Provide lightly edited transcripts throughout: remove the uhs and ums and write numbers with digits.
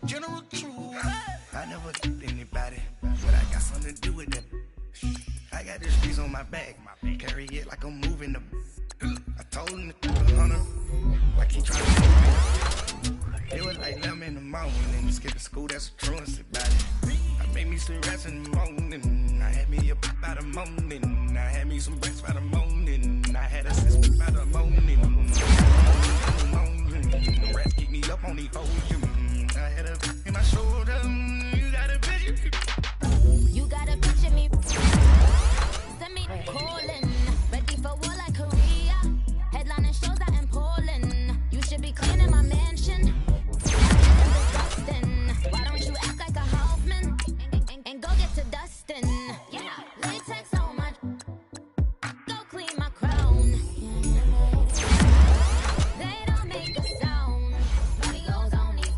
general truth. I never did anybody, but I got something to do with that. I got the streets on my back, carry it like I'm moving the. I told him to hunter, like he trying to move it. It was like 11 in the morning, skipping school, that's a truancy about it. I made me some rest in the morning, I had me up by the morning, I had me some breakfast by the morning, I had a sister by the morning. The rats keep me up on the hoes. I had a in my shoulder. You got a picture. You got a picture me. Send me calling. Ready for war like Korea. Headlining shows out in Poland. You should be cleaning my mansion. Why don't you act like a Hoffman and go get to dustin'? Yeah, latex on my. Go clean my crown. They don't make a sound. Body goes on these.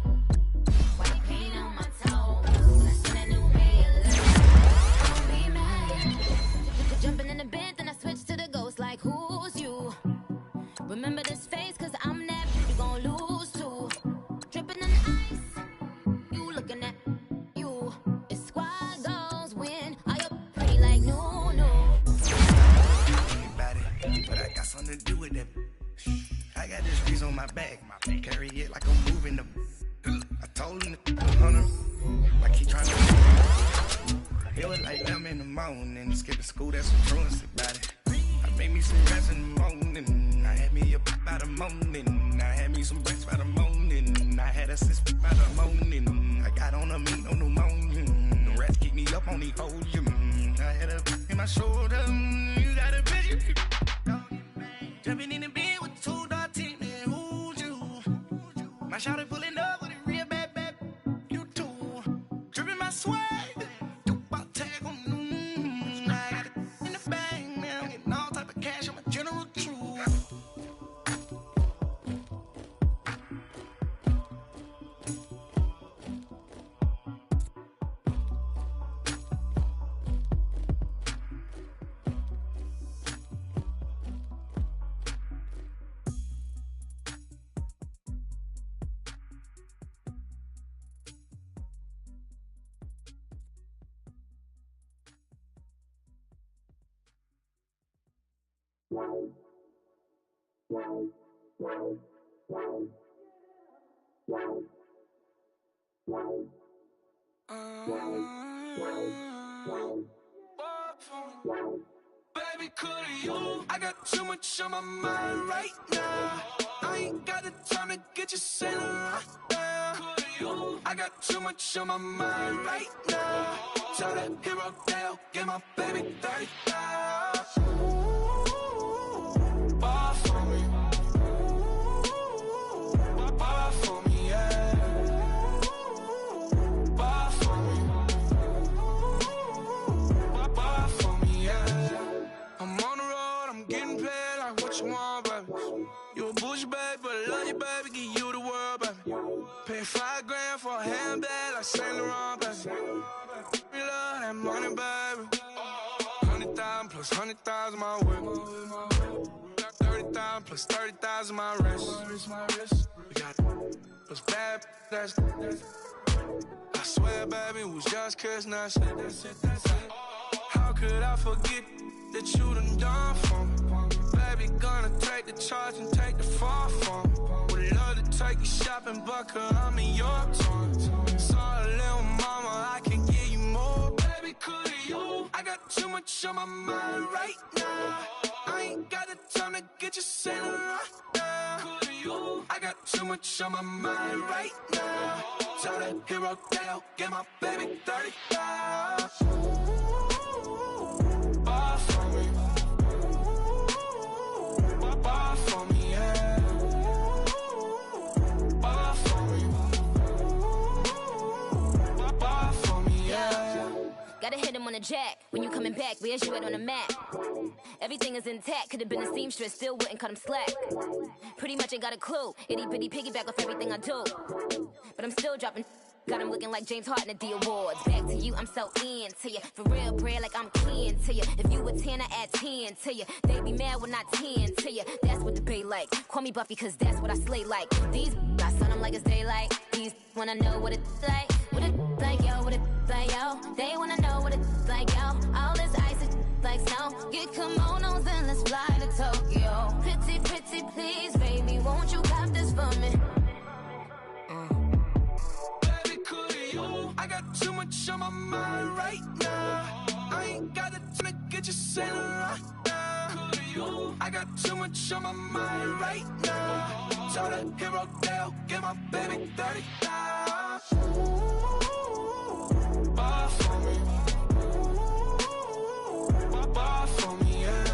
White paint on my toes. Listen to new real. Don't be mad. Jumping in the bed, then I switch to the ghost. Like who's you? Remember this face, cause I'm that you gon' lose too. Dripping in ice. You looking at you. It's squad goals win. Are you pretty like no? Anybody, but I got something to do with that. I got the streets on my back, carry it like I'm moving the. I told him to hunter, like he trying to move it. It was like 11 in the morning, skipping school, that's a truancy about it. I made me some rest in the morning, I had me up by the morning, I had me some breakfast by the morning, I had a sister by the morning, I got on a meat on the morning, the rats keep me up on the hoes. I had a in my shoulder, you got a picture. Jumping in the bed with 2 dark teeth, man, who's you? My shawty pulling up with a real bad, you too. Dripping my swag, about tag on I got it in the bag, man, I'm getting all type of cash, I'm a general truth. Baby, could you? I got too much on my mind right now. I ain't got the time to get you sailing right now. Could you? I got too much on my mind right now. Tell that hero Dale, get my baby 30,000. Bar for me. Bar for me, yeah. Bar for me. Bar for me, yeah. I'm on the road, I'm getting paid like what you want, baby. You a bougie, baby, but I love you, baby. Give you the world, baby. Pay $5 grand for a handbag like Saint Laurent, baby. We love that money, baby. 100,000 plus 100,000 my whip. Got 30,000 plus 30,000 my wrist. We got those bad, that's. I swear, baby, it was just kiss, that's it. How could I forget that you done for me? Baby, gonna take the charge and take the fall from me. Would love to take you shopping, but I'm in your toys. Sorry, little mama, I can give you more. Baby, could you? I got too much on my mind right now. I ain't got the time to get you sailing right now. Could you? I got too much on my mind right now. Tell that hero Dale, get my baby 30,000. Bar for me. Bar for me, yeah. Bar for me. Bar for me, yeah. Gotta hit him on the jack. When you coming back, where's you at on the map? Everything is intact. Could've been a seamstress, still wouldn't cut him slack. Pretty much ain't got a clue. Itty bitty piggyback off everything I do. But I'm still dropping. Got him looking like James Harden at the awards. Back to you, I'm so into you. For real, bread, like I'm keen to you. If you a 10, I add 10 to you. They be mad when I 10 to you. That's what the bay like. Call me Buffy, cause that's what I slay like. These, I son of them like it's daylight. These wanna know what it's like. What it like, yo, what it like, yo. They wanna know what it's like, yo. All this ice is like snow. Get kimonos and let's fly to Tokyo. Pretty, pretty, please, baby, won't you cop this for me? Baby, could you? I got too much on my mind right now. I ain't got the time to get you sailing right now. Could you? I got too much on my mind right now. Tell the hero Dale, get my baby 30 now. Bar for me. Bar for me, yeah.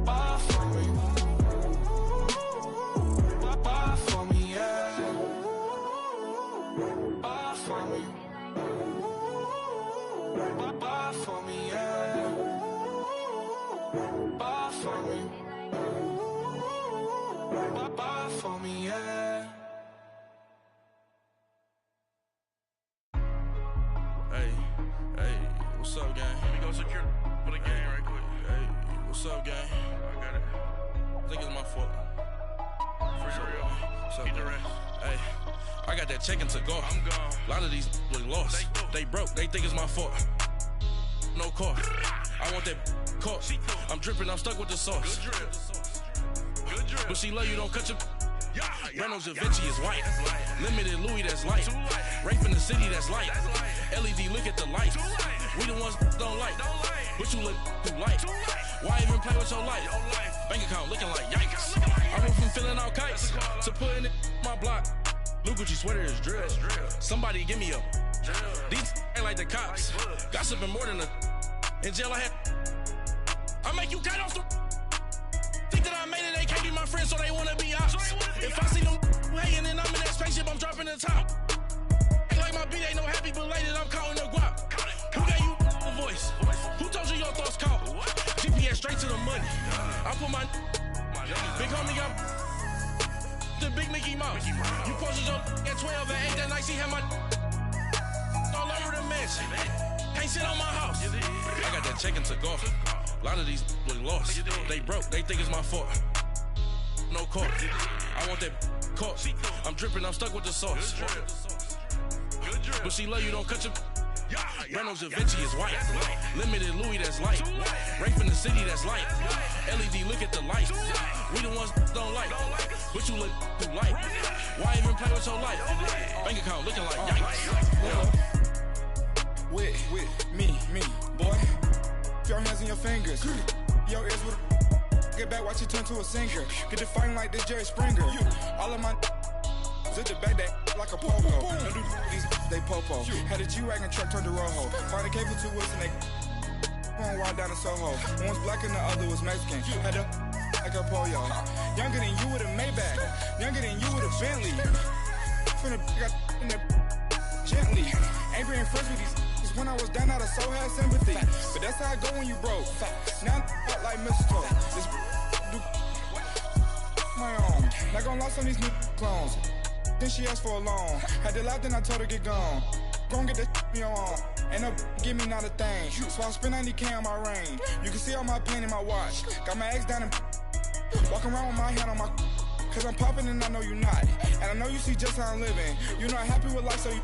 Bar for me. Bar for me, yeah. Bar for me. Bar for me, yeah. Bar for me. Bar for me, yeah. Hey, what's up, gang? Let me go secure for the gang right quick. Hey, what's up, gang? I got it. I think it's my fault. For real. What's up, the rest. Hey, I got that check-in to go. I'm gone. A lot of these look lost. They broke. They think it's my fault. No car. I want that caught. I'm dripping. I'm stuck with the sauce. Good drip. Good drip. But she love you. Don't cut your. Reynolds Da Vinci is white. Limited Louis, that's light. Rape in the city, that's light. LED, look at the light. We the ones don't like. But you look too light. Why even play with your life? Bank account looking like yikes. I went from filling out kites to putting it in my block. Blue Gucci sweater is drill. Somebody give me a. These ain't like the cops. Gossiping more than a. In jail I had. I make you cut off the. Think that I made it, they can't be my friends, so they wanna be ops. If I see them hating and I'm in that spaceship, I'm dropping the top. Ain't like my beat ain't no happy belated, I'm counting the guap. Who gave you a voice? Who told you your thoughts count? GPS straight to the money. I put my big homie got the big Mickey Mouse. You posted your at 12 and 8 that night, she had my all over the mansion. Can't sit on my house. I got that check-in to go. A lot of these look lost. They broke, they think it's my fault. No car. I want that caught. I'm dripping, I'm stuck with the sauce. But she love you, don't cut your. Reynolds Da Vinci is white. Limited Louis, that's light. Rape in the city, that's light. LED, look at the light. We the ones don't like. But you look too light. Why even play with your life? Bank account looking like yikes. With me, boy. Your hands in your fingers. Your ears with get back, watch it turn to a singer. Get the fighting like this Jerry Springer. All of my zip the back that like a pogo. No do these they popo. Had a G-Wagon truck turned to Rojo. Find a cable 2 wheels and they going wild down in Soho. One was black and the other was Mexican. Had a like a pollo. Younger than you with a Maybach. Younger than you with a Bentley. From the got in the gently. Ain't being friends with these. When I was down, I so had sympathy. But that's how I go when you broke. Now I'm like mistletoe. This do my own. Not gonna lost on these new clones. Then she asked for a loan. Had to laugh, then I told her get gone. Gon' get that me on. Ain't no give me not a thing. So I spend 90K on my ring. You can see all my pain in my watch. Got my ex down and walking around with my hand on my. Cause I'm popping and I know you not. And I know you see just how I'm living. You're not happy with life, so you.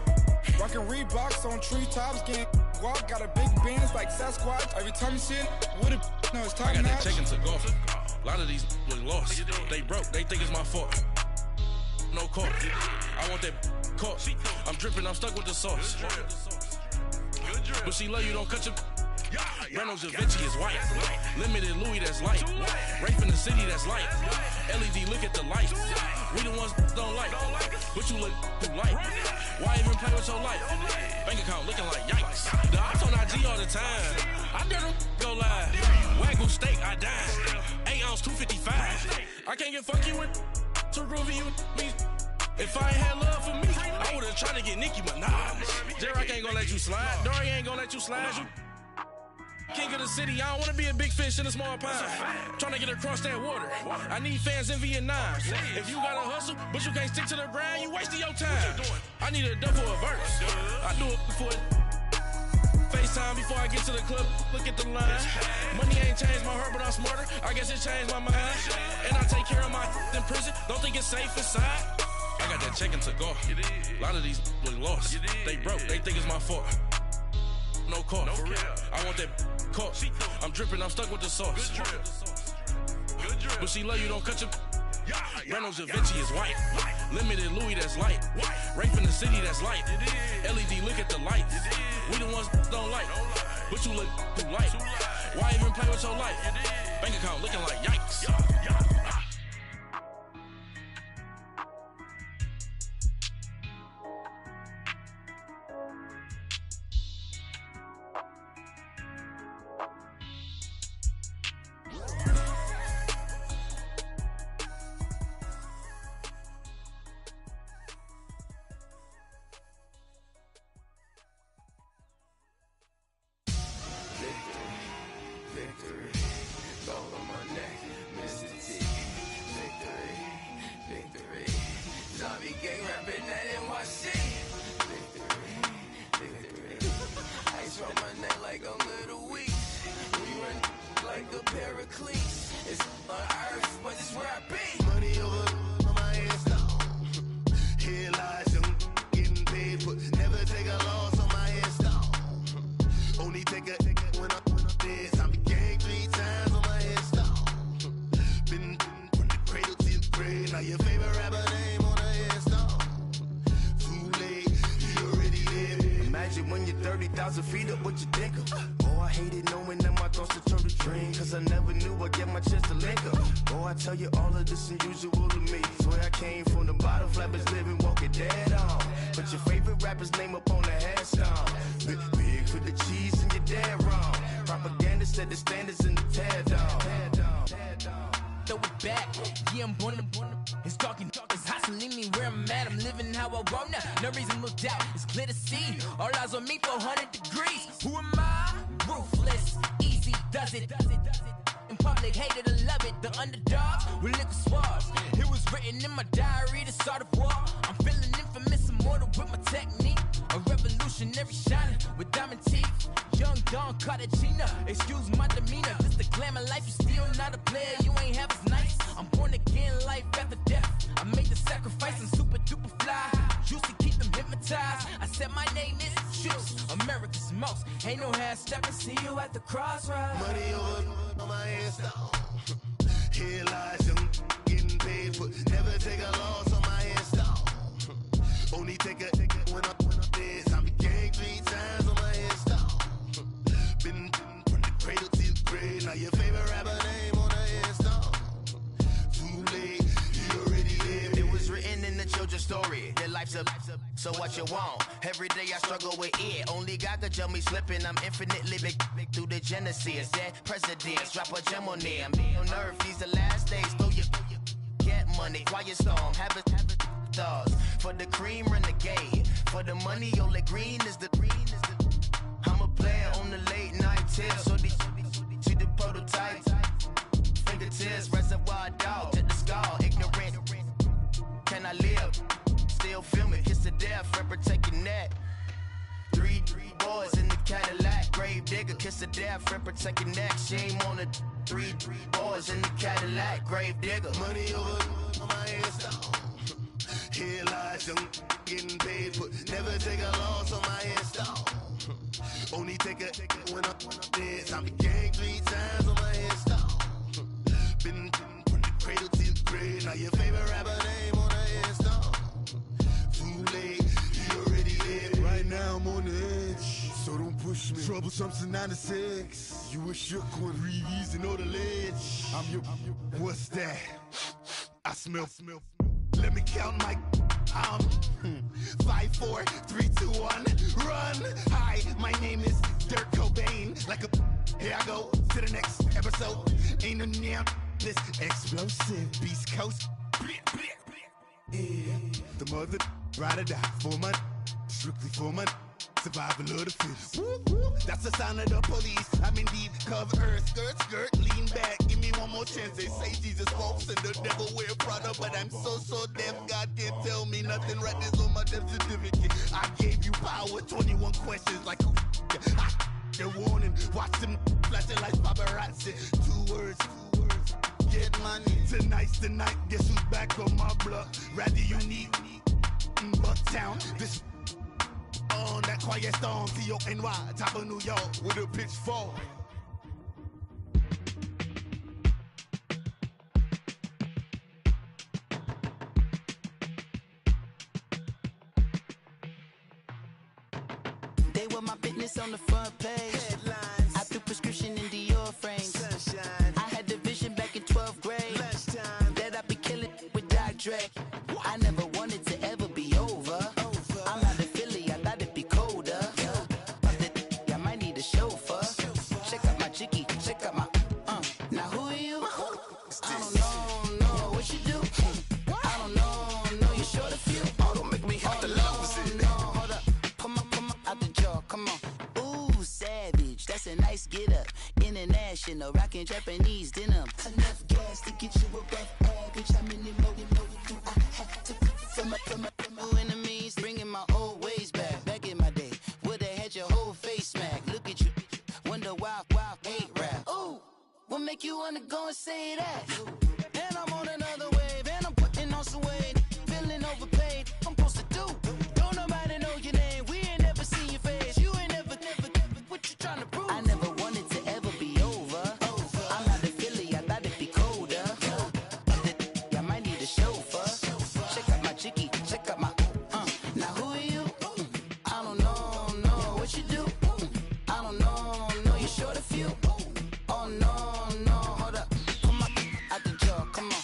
Rockin' Reeboks on treetops, getting walk, got a big Benz like Sasquatch. Every time you see it, with it, no, it's time. I got that check-in to go. A lot of these look lost. They broke, they think it's my fault. No car. I want that caught. I'm dripping, I'm stuck with the sauce. But she love you, don't cut your. Reynolds Da Vinci is white. Limited Louis, that's light. Rape in the city, that's light. LED, look at the light. We the ones don't like. But you look too light. Why even play with your life? Bank account looking like yikes. The ops on IG all the time. I dare them go live. Wagyu steak, I dine. 8 ounce, 255. I can't get funky with too groovy you me. If I ain't had love for me, I would've tried to get Nicki Minaj. J-Rock ain't gonna let you slide. Dory ain't gonna let you slide. King of the city, I don't wanna be a big fish in a small pond. Tryna get across that water. I need fans in Vietnam. If you gotta hustle, but you can't stick to the grind, you wasting your time. I need a double a verse. I do it for it. FaceTime before I get to the club, look at the line. Money ain't changed my heart, but I'm smarter. I guess it changed my mind. And I take care of my in prison. Don't think it's safe inside. I got that check to go. A lot of these look lost. They broke, they think it's my fault. No call, for real. I want that caught. I'm dripping, I'm stuck with the sauce. But she love you, don't cut your. Reynolds Da Vinci is white. Limited Louis, that's light. Rape in the city, that's light. LED, look at the lights. We the ones don't like. But you look too light. Why even play with your life? Bank account looking like yikes. So what you want? Every day I struggle with it. Only God could tell me slipping. I'm infinitely big through the genesis. Dead presidents, drop a gem on them. On earth, these the last days. Throw your get money, quiet storm. Have it stars. For the cream, renegade. For the money, only green is the. I'm a player on the late night tips. So they see the prototype. Fingertips, reservoir dog. Check the skull, ignorant. Can I live? Still film it, kiss to death, rep protecting that. Three boys in the Cadillac, grave digger, kiss to death, rep protecting that. Shame on the three boys in the Cadillac, grave digger. Money over on my hairstyle. Here lies young, getting paid, but never take a loss on my hairstyle. Only take a when I'm dead. I'm gang 3 times on my hairstyle. Been from the cradle to the grave. Now your favorite rapper name on the hairstyle. Too late, you already live. Right now I'm on the edge, so don't push me. Troublesome to 9 to 6. You a shook one, breathe and know the ledge. I'm your, what's that? I smell. Let me count my 5, 4, 3, 2, 1, run. Hi, my name is Dirk Cobain. Like a, here I go to the next episode. Ain't no damn this explosive Beast Coast. Yeah. The mother ride or die for my, strictly for my survival of the fittest. That's the sound of the police. I'm indeed cover earth, skirt, lean back. Give me one more chance. They say Jesus walks and the devil wear Prada, but I'm so deaf. God can't tell me nothing. Right there's on my death certificate. I gave you power. 21 questions like who? the warning. Watch them flashing like paparazzi. 2 words. Get money. Tonight's the night. Guess who's back on my block? Rather unique. Bucktown. This on that quiet storm. T-O-N-Y. Top of New York with a pitchfork. They were my business on the front page. Headlines. I threw prescription in Dior frames. Sunshine. I had the vision back in 12th grade. Lunchtime. That I'd be killing with Dr. Dre. I never wanted to ever be over. I'm out of Philly, I thought it'd be colder. I might need a chauffeur. Check out my jiggy, check out my Now who are you? I don't know what you do. I don't know you're short a few. Oh, don't make me have to lose it. No, hold up. Come on, out the jaw, come on. Ooh, savage, that's a nice get up. International, rockin' Japanese denim. Enough gas to get you above average. How many more do I have to from my enemies? Bringing my old ways back in my day. Would've had your whole face smacked. Look at you, wonder why hate rap. Ooh, what make you wanna go and say that? And I'm on another wave, and I'm putting on some weight. Feeling overpaid, I'm supposed to do. Don't nobody know your name, we ain't never seen your face. You ain't never, what you trying to prove? I never wanted to ever be over. I'm out of Philly, I thought it'd be colder. I might need a chauffeur. Check out my jiggy, check out my Now who are you? I don't know what you do. I don't know you're short a few. Oh no, hold up. Come on, out the jaw, come on.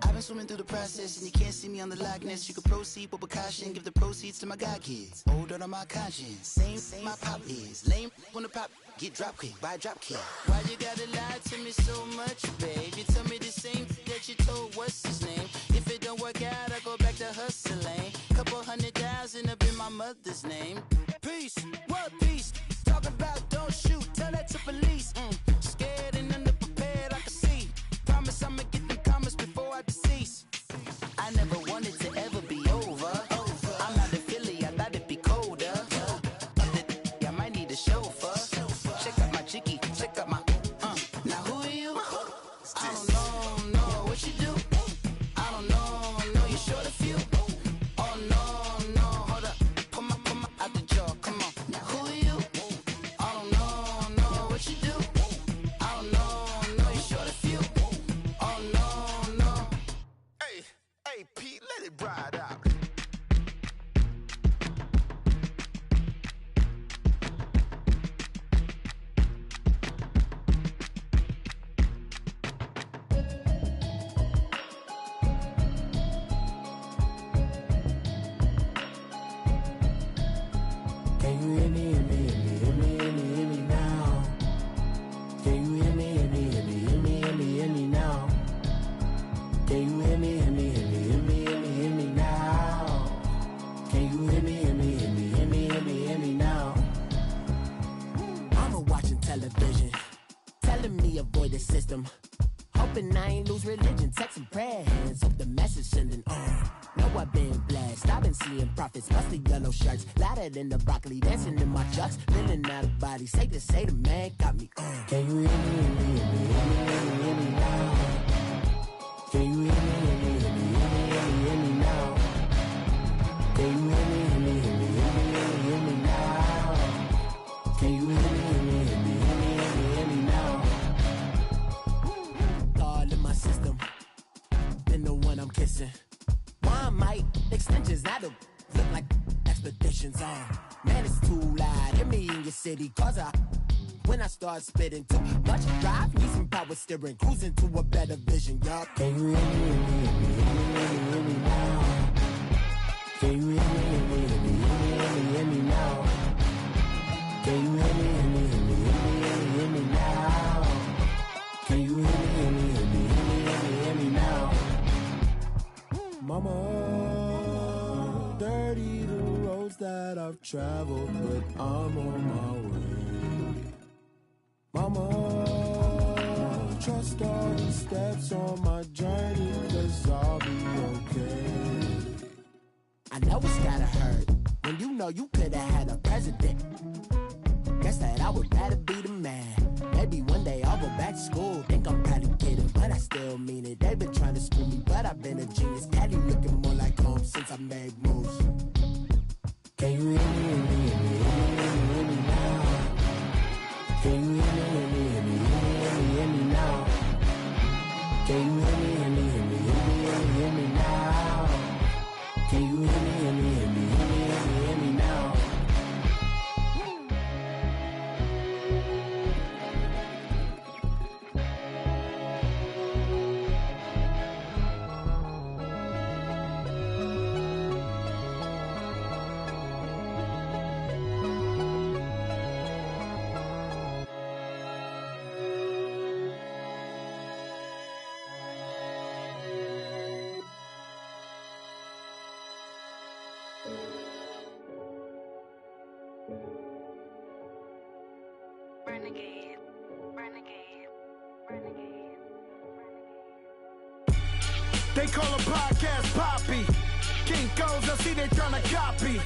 I've been swimming through the process and you can't see me on the Loch Ness. You can proceed with precaution, give the proceeds to my god kids. Hold on my conscience, same my pop is. Lame when the pop get drop quick, buy drop kick. Why you gotta lie to me so much, babe? You tell me the same that you told what's his name. If it don't work out, I go back to hustling. Couple 100,000 up in my mother's name. Peace, what peace? Talking about don't shoot, tell that to police. Scared and underprepared, I can see. Promise I'ma get them comments before I decease. I never wanted to ever be over. I'm out of Philly, I thought it'd be colder. I might need a chauffeur. Check out my jiggy, check out my Now who are you? I don't know what you do. I don't know you're short a few. Oh no, hold up. Come on, out the jaw, come on. Now who are you? I don't know what you do. I don't know you're short a few. Oh no. Hey, Pete, let it ride out. Can you hear me, hear me now? Can you hear me now? Can you hear me, hear me now? Can you hear me now? Mama watching television, telling me avoid the system. Hoping I ain't lose religion, texting prayer hands, hope the message sending on. Know I've been blessed, I've been seeing prophets, bust the yellow shirts, louder than the broccoli, dancing in my chucks, feeling out of body, say the man got me on. Can you hear me now? Can you hear me now? Can you hear me now? Can you hear me now? All in my system, been the one I'm kissing. One might extensions, I don't look like expeditions on. Man, it's too loud, hear me in your city, cause when I start spitting too much drive, need some power steering, cruising to a better vision, y'all. Can you hear me now? Can you hear me now? Can you hear me now? Can you hear me now? Mama, dirty the roads that I've traveled, but I'm on my way. Mama, trust all the steps on my journey, 'cause I'll be okay. I know it's gotta hurt when you know you could've had a president. guess that I would rather be the man. Maybe one day I'll go back to school. Think I'm kinda kidding, but I still mean it. They've been trying to school me, but I've been a genius. Cali looking more like home since I made moves. Can you hear me, hear me, hear me, hear me now? Can you hear me, hear me, hear me, hear me now? Can you hear me, hear me, hear me, hear me now? Can you hear me, hear me, hear me, hear me now? They call a podcast Poppy. Kinkos, I see they tryna copy.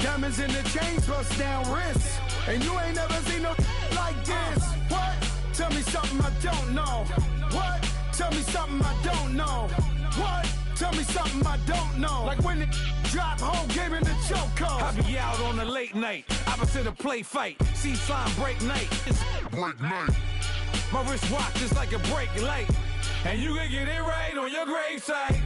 Diamonds in the chains, bust down wrists. And you ain't never seen no like this. What? Tell me something I don't know. What? Tell me something I don't know. What? Tell me something I don't know. Like when it drop, whole game in the chokehold. I be out on a late night, opposite a play fight. See sign break night. It's break night. My wrist watch is like a break light. And you can get it right on your gravesite.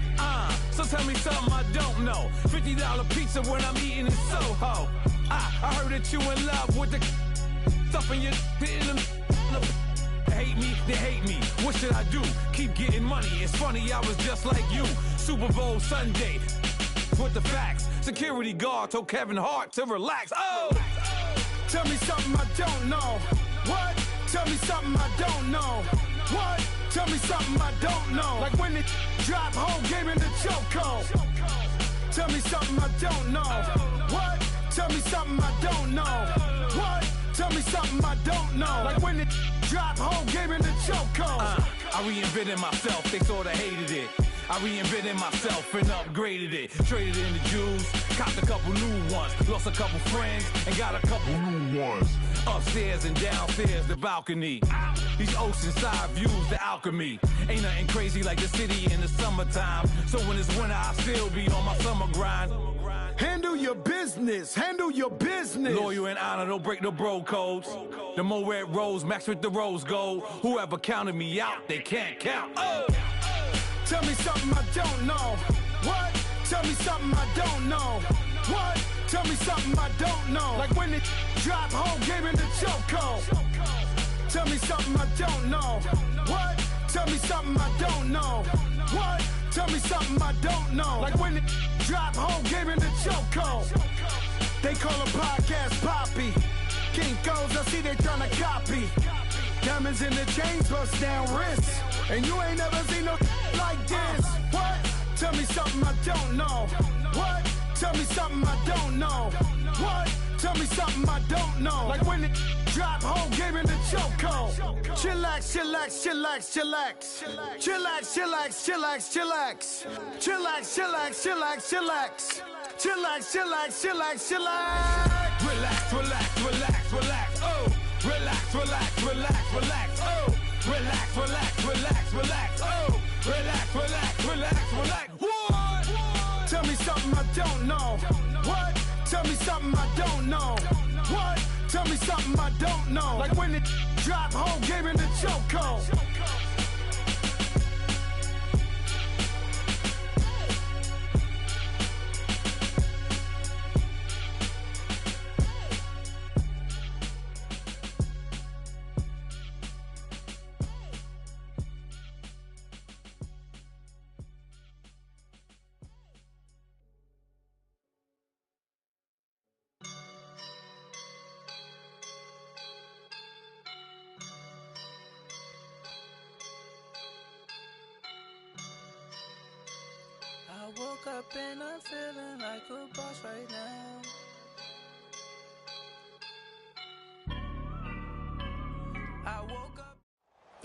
So tell me something I don't know. $50 pizza when I'm eating in Soho. I heard that you in love with the stuff in your in them. Hate me, they hate me. What should I do? Keep getting money. It's funny, I was just like you. Super Bowl Sunday. With the facts. Security guard told Kevin Hart to relax. Oh! Tell me something I don't know. What? Tell me something I don't know. What? Tell me something I don't know. Like when it drop, whole game in the chokehold. Tell me something I don't know. What? Tell me something I don't know. What? Tell me something I don't know. Like when it drop, whole game in the chokehold. I reinvented myself, they sorta hated it. I reinvented myself and upgraded it. Traded in the Jews, copped a couple new ones. Lost a couple friends and got a couple new ones. Upstairs and downstairs, the balcony. These oceanside views, the alchemy. Ain't nothing crazy like the city in the summertime. So when it's winter, I still be on my summer grind. Handle your business, handle your business. Loyal and honor, don't break no bro codes. The more red rose, max with the rose gold. Whoever counted me out, they can't count. Oh! Tell me something I don't know. What? Tell me something I don't know. What? Tell me something I don't know. Like when it drop, whole game in the chokehold. Tell me something I don't know. What? Tell me something I don't know. What? Tell me something I don't know. Like when it drop, whole game in the chokehold. They call a podcast Poppy. Kinkos, I see they tryna copy. Diamonds in the chains, bust down wrists. And you ain't never seen no like this. What? Tell me something I don't know. What? Tell me something I don't know. What? Tell me something I don't know. Like when it drop, whole game in the chokehold. Chillax, chillax, chillax, chillax. Chillax, chillax, chillax, chillax. Chillax, chillax, chillax, chillax. Chillax, chillax, chillax, chillax. Relax, relax, relax, relax. Oh! Relax, relax, relax, relax. Oh! Relax, relax, relax, relax. Oh! Relax, relax, relax, relax. What? Tell me something I don't know. What? Tell me something I don't know. What? Tell me something I don't know. Like when it drop, whole game in the chokehold. I woke up and I'm feeling like a boss right now. I woke up.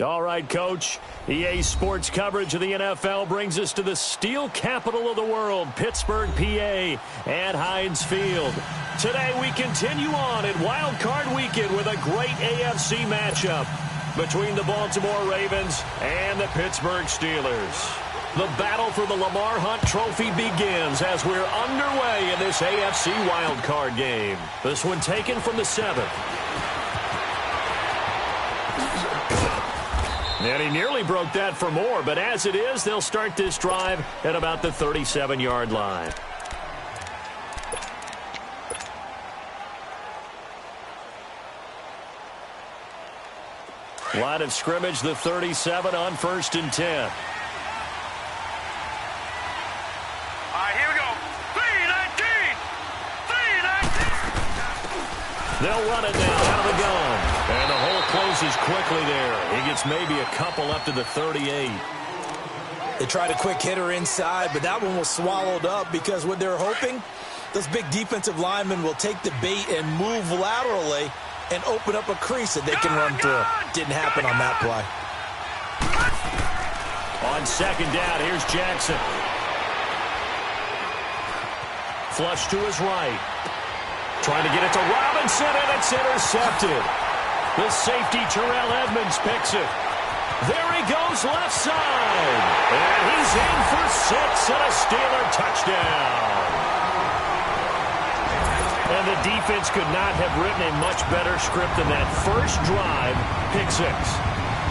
All right, Coach. EA Sports coverage of the NFL brings us to the steel capital of the world, Pittsburgh, PA, at Heinz Field. Today we continue on in Wild Card Weekend with a great AFC matchup between the Baltimore Ravens and the Pittsburgh Steelers. The battle for the Lamar Hunt Trophy begins as we're underway in this AFC Wild Card game. This one taken from the 7th. And he nearly broke that for more, but as it is, they'll start this drive at about the 37-yard line. Line of scrimmage, the 37 on 1st and 10. All right, here we go. 3-19! 3-19! They'll run it now out of the gun. And the hole closes quickly there. He gets maybe a couple up to the 38. They tried a quick hitter inside, but that one was swallowed up because what they're hoping, those big defensive linemen will take the bait and move laterally and open up a crease that they can run through. Didn't happen on that play. On 2nd down, here's Jackson. Flush to his right. Trying to get it to Robinson, and it's intercepted. The safety, Terrell Edmonds, picks it. There he goes, left side. And he's in for 6 and a Steeler touchdown. And the defense could not have written a much better script than that. First drive, pick 6.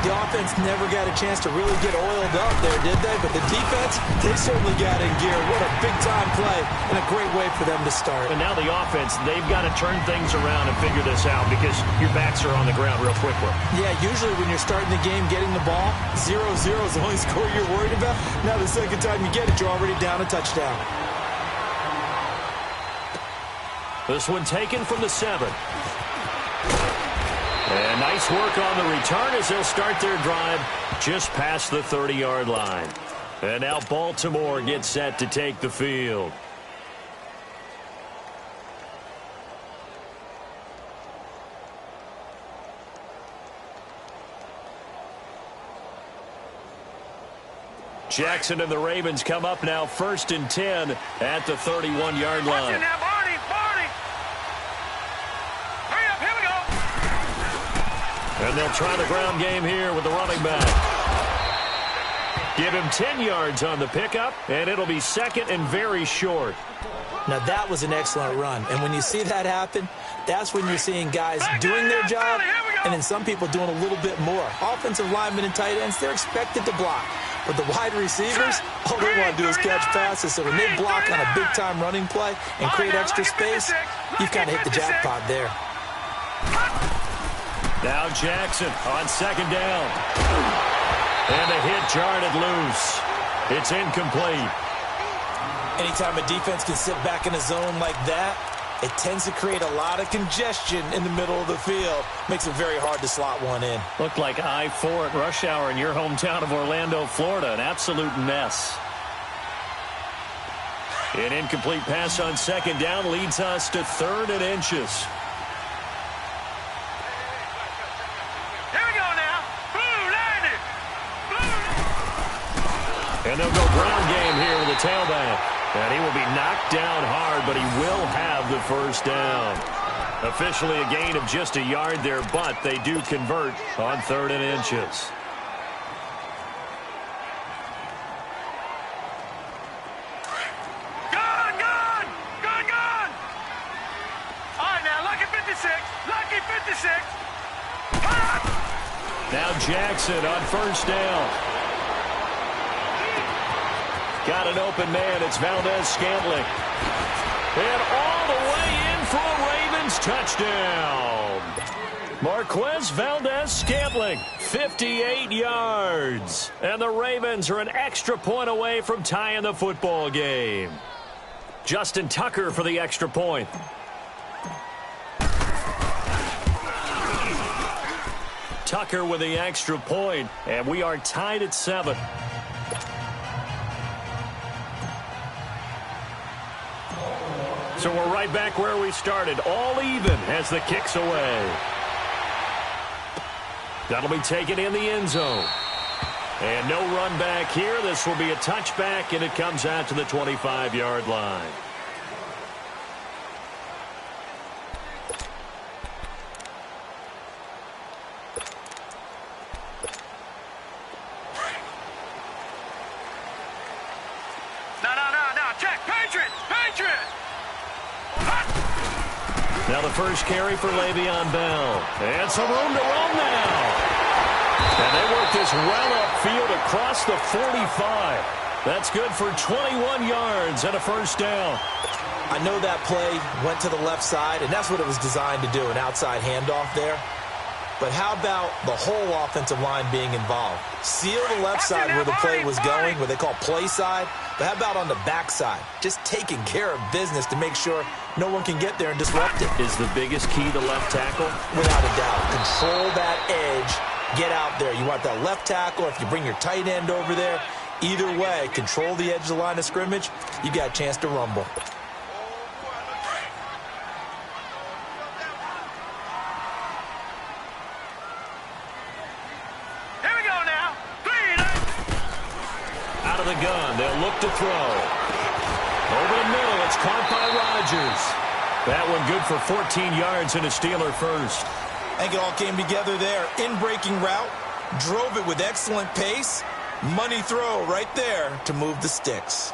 The offense never got a chance to really get oiled up there, did they? But the defense, they certainly got in gear. What a big-time play and a great way for them to start. And now the offense, they've got to turn things around and figure this out because your backs are on the ground real quickly. Yeah, usually when you're starting the game, getting the ball, 0-0 is the only score you're worried about. Now the second time you get it, you're already down a touchdown. This one taken from the 7. And nice work on the return as they'll start their drive just past the 30-yard line. And now Baltimore gets set to take the field. Jackson and the Ravens come up now 1st and 10 at the 31-yard line. And they'll try the ground game here with the running back. Give him 10 yards on the pickup, and it'll be 2nd and very short. Now, that was an excellent run. And when you see that happen, that's when you're seeing guys doing their job and then some people doing a little bit more. Offensive linemen and tight ends, they're expected to block. But the wide receivers, all they want to do is catch passes. So when they block on a big-time running play and create extra space, you've kind of hit the jackpot there. Now Jackson on 2nd down. And the hit jarred it loose. It's incomplete. Anytime a defense can sit back in a zone like that, it tends to create a lot of congestion in the middle of the field. Makes it very hard to slot one in. Looked like I-4 at rush hour in your hometown of Orlando, Florida. An absolute mess. An incomplete pass on 2nd down leads us to 3rd and inches. And they'll go ground game here with the tailback. And he will be knocked down hard, but he will have the 1st down. Officially a gain of just a yard there, but they do convert on 3rd and inches. Gone! All right, now, lucky 56. Now Jackson on 1st down. Got an open man. It's Valdez-Scantling. And all the way in for a Ravens touchdown. Marquez Valdez-Scantling, 58 yards. And the Ravens are an extra point away from tying the football game. Justin Tucker for the extra point. Tucker with the extra point, and we are tied at 7. So we're right back where we started, all even as the kick's away. That'll be taken in the end zone. And no run back here. This will be a touchback, and it comes out to the 25-yard line. No. Check. Patriots. Now the first carry for Le'Veon Bell. And some room to roam now. And they work this well upfield across the 45. That's good for 21 yards and a first down. I know that play went to the left side, and that's what it was designed to do, an outside handoff there. But how about the whole offensive line being involved? Seal the left side where the play was going, what they call play side. But how about on the back side? Just taking care of business to make sure no one can get there and disrupt it. Is the biggest key the left tackle? Without a doubt. Control that edge. Get out there. You want that left tackle. If you bring your tight end over there, either way, control the edge of the line of scrimmage, you got a chance to rumble. The gun. They'll look to throw. Over the middle. It's caught by Rodgers. That one good for 14 yards and a Steeler first. I think it all came together there. In-breaking route. Drove it with excellent pace. Money throw right there to move the sticks.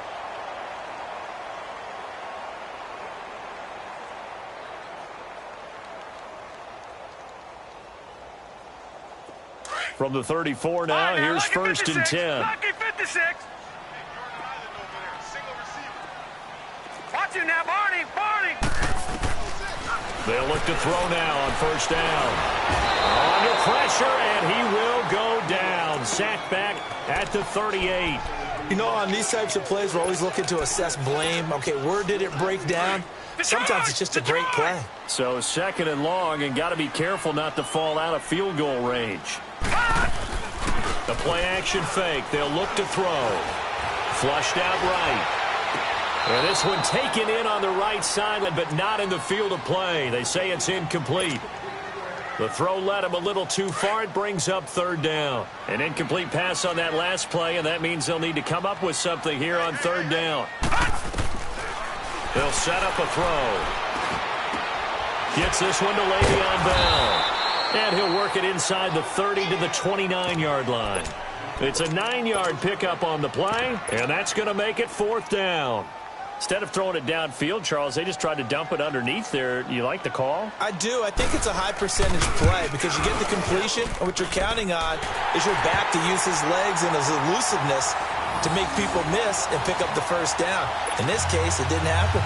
From the 34 now, here's first and 10. Lucky 56. Watch you now, Barney. They'll look to throw now on first down. Under pressure, and he will go down. Sacked back at the 38. You know, on these types of plays, we're always looking to assess blame. Okay, where did it break down? Sometimes it's just a great play. So second and long, and got to be careful not to fall out of field goal range. The play action fake. They'll look to throw. Flushed out right. And this one taken in on the right side, but not in the field of play. They say it's incomplete. The throw led him a little too far. It brings up third down. An incomplete pass on that last play, and that means they'll need to come up with something here on third down. They'll set up a throw. Gets this one to Le'Veon Bell. And he'll work it inside the 30 to the 29-yard line. It's a 9-yard pickup on the play, and that's going to make it fourth down. Instead of throwing it downfield, Charles, they just tried to dump it underneath there. You like the call? I do. I think it's a high percentage play because you get the completion, and what you're counting on is your back to use his legs and his elusiveness to make people miss and pick up the first down. In this case, it didn't happen.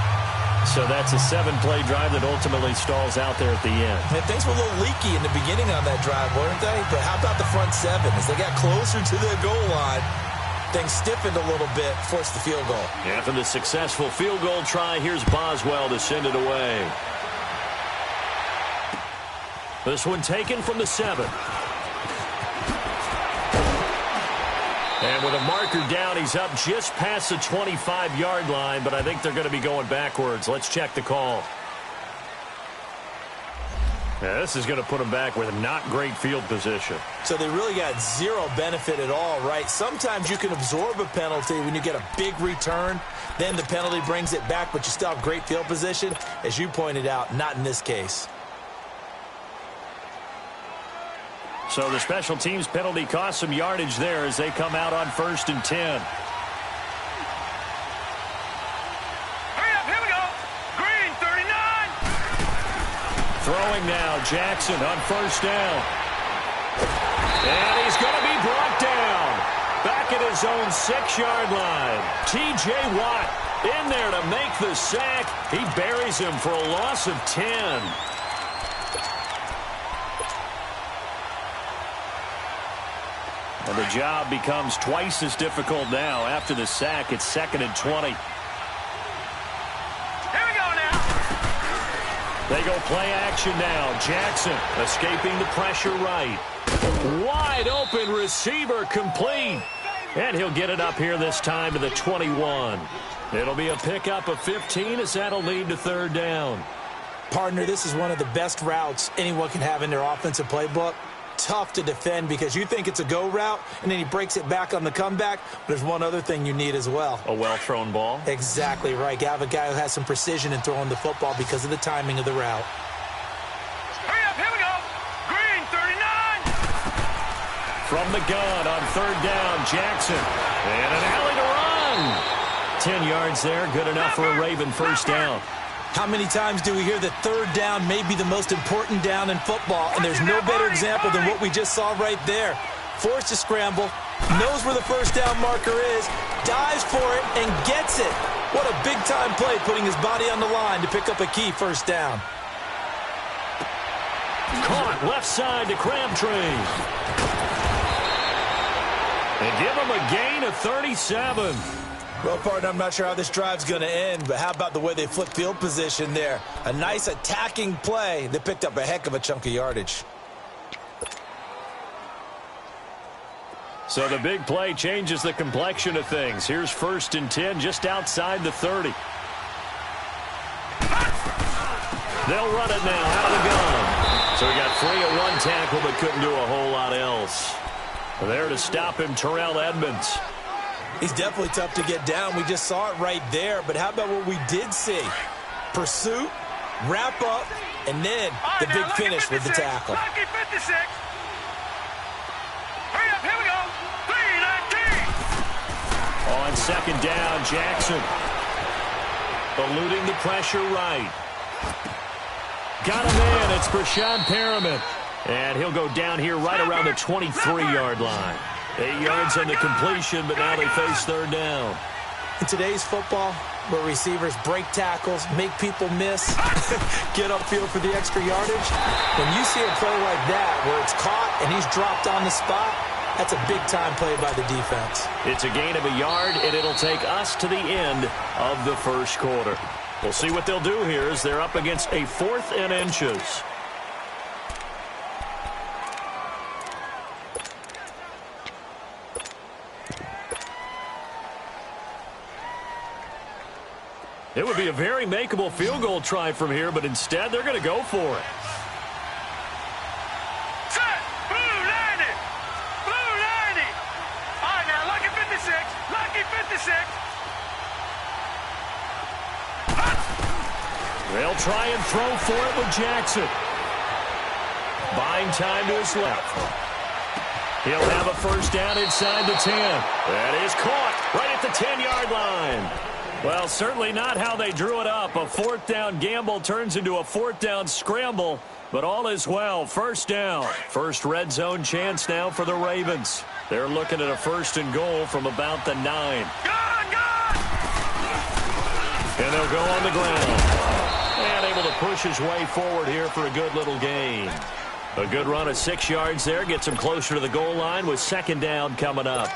So that's a 7-play drive that ultimately stalls out there at the end. And things were a little leaky in the beginning on that drive, weren't they? But how about the front seven? As they got closer to the goal line, things stiffened a little bit, forced the field goal. After the successful field goal try, here's Boswell to send it away. This one taken from the 7. And with a marker down, he's up just past the 25-yard line, but I think they're going to be going backwards. Let's check the call. Yeah, this is going to put them back with not great field position. So they really got zero benefit at all, right? Sometimes you can absorb a penalty when you get a big return. Then the penalty brings it back, but you still have great field position. As you pointed out, not in this case. So the special teams penalty cost some yardage there as they come out on first and 10. Hurry up, here we go. Green, 39. Throwing now, Jackson on first down. And he's going to be brought down. Back at his own 6-yard line. T.J. Watt in there to make the sack. He buries him for a loss of 10. And the job becomes twice as difficult now. After the sack, it's 2nd and 20. Here we go now. They go play action now. Jackson escaping the pressure right. Wide open receiver complete. And he'll get it up here this time to the 21. It'll be a pickup of 15 as that'll lead to third down. Partner, this is one of the best routes anyone can have in their offensive playbook. tough to defend because you think it's a go route, and then he breaks it back on the comeback. But there's one other thing you need as well. A well-thrown ball? Exactly right. You have a guy who has some precision in throwing the football because of the timing of the route. Hurry up, here we go. Green, 39. From the gun on third down, Jackson. And an alley to run. 10 yards there, good enough for a Raven first down. How many times do we hear that third down may be the most important down in football, and there's no better example than what we just saw right there. Forced to scramble, knows where the first down marker is, dives for it, and gets it. What a big-time play, putting his body on the line to pick up a key first down. Caught left side to Crabtree. And give him a gain of 37. Well, partner, I'm not sure how this drive's going to end, but how about the way they flip field position there? A nice attacking play that picked up a heck of a chunk of yardage. So the big play changes the complexion of things. Here's 1st and 10 just outside the 30. They'll run it now out of the gun. So he got free at one tackle but couldn't do a whole lot else. There to stop him, Terrell Edmunds. He's definitely tough to get down. We just saw it right there. But how about what we did see? Pursuit, wrap up, and then the big finish with the tackle. Lucky 56. Hurry up, here we go. 3-19. On second down, Jackson. Eluding the pressure right. Got him in. It's Brashad Perriman. And he'll go down here right around the 23-yard line. 8 yards on the completion, but now they face third down. In today's football, where receivers break tackles, make people miss, get upfield for the extra yardage, when you see a play like that where it's caught and he's dropped on the spot, that's a big-time play by the defense. It's a gain of a yard, and it'll take us to the end of the first quarter. We'll see what they'll do here as they're up against a 4th and inches. It would be a very makeable field goal try from here, but instead they're going to go for it. Set! Blue 90! Blue 90! All right, now, lucky 56. Lucky 56. They'll try and throw for it with Jackson. Buying time to his left. He'll have a first down inside the 10. That is caught right at the 10-yard line. Well, certainly not how they drew it up. A 4th down gamble turns into a 4th down scramble, but all is well. First down. First red zone chance now for the Ravens. They're looking at a 1st and goal from about the 9. And they'll go on the ground. And able to push his way forward here for a good little gain. A good run of 6 yards there. Gets him closer to the goal line with second down coming up.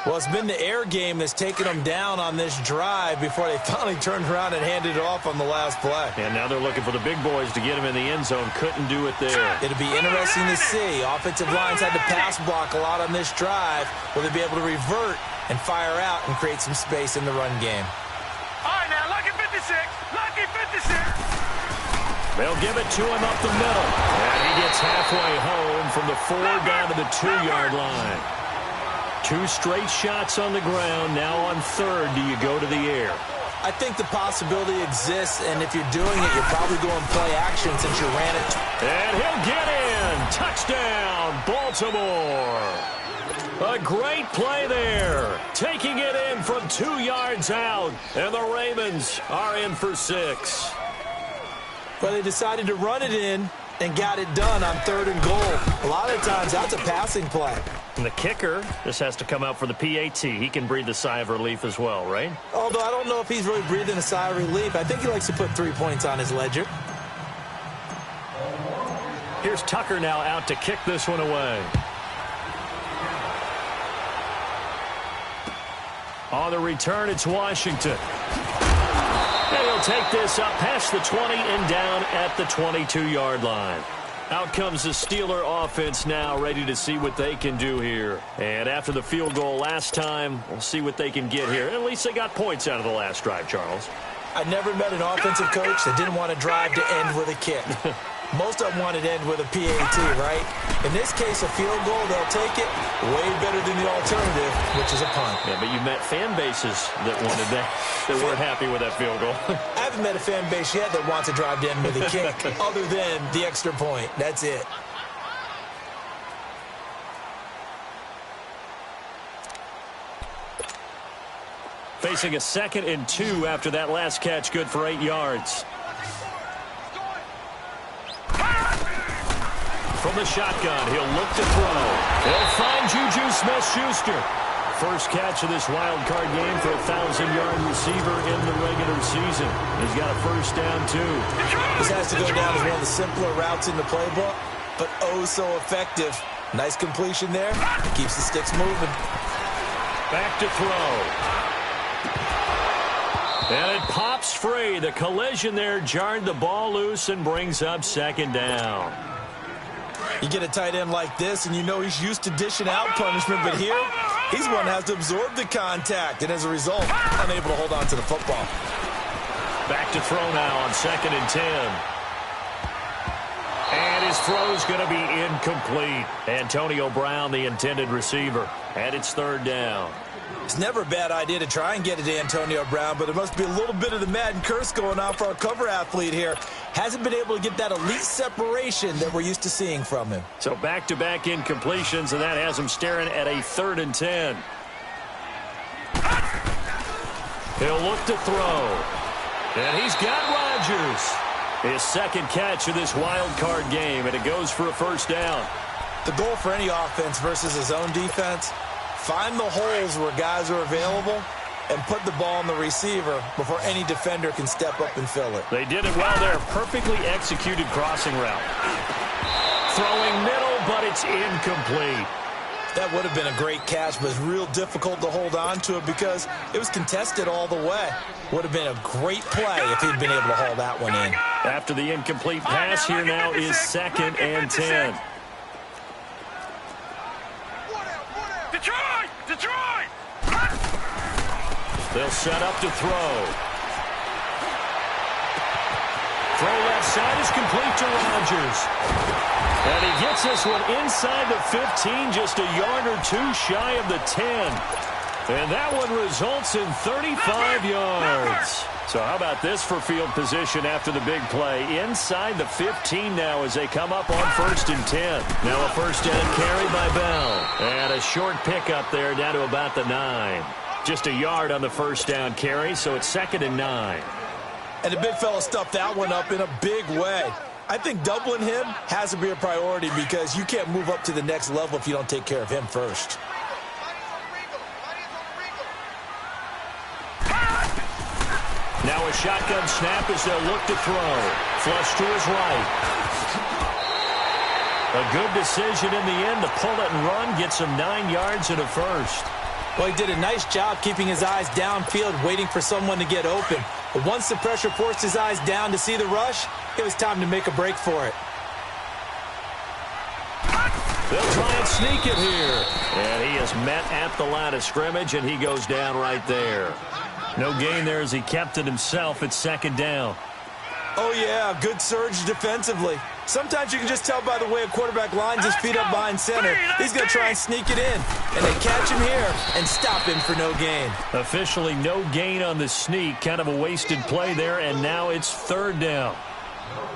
Well, it's been the air game that's taken them down on this drive before they finally turned around and handed it off on the last play. And now they're looking for the big boys to get him in the end zone. Couldn't do it there. It'll be interesting to see. Offensive lines had to pass block a lot on this drive. Will they be able to revert and fire out and create some space in the run game? All right, now, lucky 56. Lucky 56. They'll give it to him up the middle. And he gets halfway home from the 4 down to the 2-yard line. 2 straight shots on the ground. Now on 3rd, do you go to the air? I think the possibility exists, and if you're doing it, you're probably going play action since you ran it. And he'll get in. Touchdown, Baltimore. A great play there. Taking it in from 2 yards out. And the Ravens are in for 6. But they decided to run it in and got it done on 3rd and goal. A lot of times, that's a passing play. And the kicker, this has to come out for the PAT. He can breathe a sigh of relief as well, right? Although I don't know if he's really breathing a sigh of relief. I think he likes to put 3 points on his ledger. Here's Tucker now out to kick this one away. On the return, it's Washington. And he'll take this up past the 20 and down at the 22-yard line. Out comes the Steeler offense now, ready to see what they can do here. And after the field goal last time, we'll see what they can get here. At least they got points out of the last drive, Charles. I never met an offensive coach that didn't want to drive to end with a kick. Most of them want it end with a PAT, right? In this case, a field goal, they'll take it way better than the alternative, which is a punt. Yeah, but you've met fan bases that wanted that weren't happy with that field goal. I haven't met a fan base yet that wants to drive to end with a kick, other than the extra point. That's it. Facing a 2nd and 2 after that last catch, good for 8 yards. From the shotgun, he'll look to throw. He'll find Juju Smith-Schuster. First catch of this wild card game for a 1,000-yard receiver in the regular season. He's got a first down, too. This has to go down as one of the simpler routes in the playbook, but oh so effective. Nice completion there. Keeps the sticks moving. Back to throw. And it pops free. The collision there jarred the ball loose and brings up 2nd down. You get a tight end like this, and you know he's used to dishing out punishment, but here, he's one that has to absorb the contact, and as a result, unable to hold on to the football. Back to throw now on 2nd and 10. And his throw's going to be incomplete. Antonio Brown, the intended receiver, and it's 3rd down. It's never a bad idea to try and get it to Antonio Brown, but it must be a little bit of the Madden curse going on for our cover athlete here. Hasn't been able to get that elite separation that we're used to seeing from him. So back-to-back incompletions, and that has him staring at a 3rd and 10. He'll look to throw. And he's got Rodgers. His 2nd catch of this wild card game, and it goes for a first down. The goal for any offense versus his own defense, find the holes where guys are available and put the ball on the receiver before any defender can step up and fill it. They did it well there. Perfectly executed crossing route. Throwing middle, but it's incomplete. That would have been a great catch, but it's real difficult to hold on to it because it was contested all the way. Would have been a great play if he'd been able to haul that one in. After the incomplete pass, here now is 2nd and 10. Detroit! They'll set up to throw. Throw left side is complete to Rodgers. And he gets this one inside the 15, just a yard or two shy of the 10. And that one results in 35 yards. So how about this for field position after the big play? Inside the 15 now as they come up on 1st and 10. Now a first down carry by Bell. And a short pickup there down to about the 9. Just a yard on the first down carry, so it's 2nd and 9. And the big fella stuffed that one up in a big way. I think doubling him has to be a priority because you can't move up to the next level if you don't take care of him first. Now a shotgun snap as they'll look to throw. Flush to his right. A good decision in the end to pull it and run. Gets him 9 yards and a first. Well, he did a nice job keeping his eyes downfield, waiting for someone to get open. But once the pressure forced his eyes down to see the rush, it was time to make a break for it. They'll try and sneak it here. And he is met at the line of scrimmage, and he goes down right there. No gain there as he kept it himself at 2nd down. Oh, yeah, good surge defensively. Sometimes you can just tell by the way a quarterback lines his feet up behind center. He's going to try and sneak it in. And they catch him here and stop him for no gain. Officially no gain on the sneak. Kind of a wasted play there, and now it's 3rd down.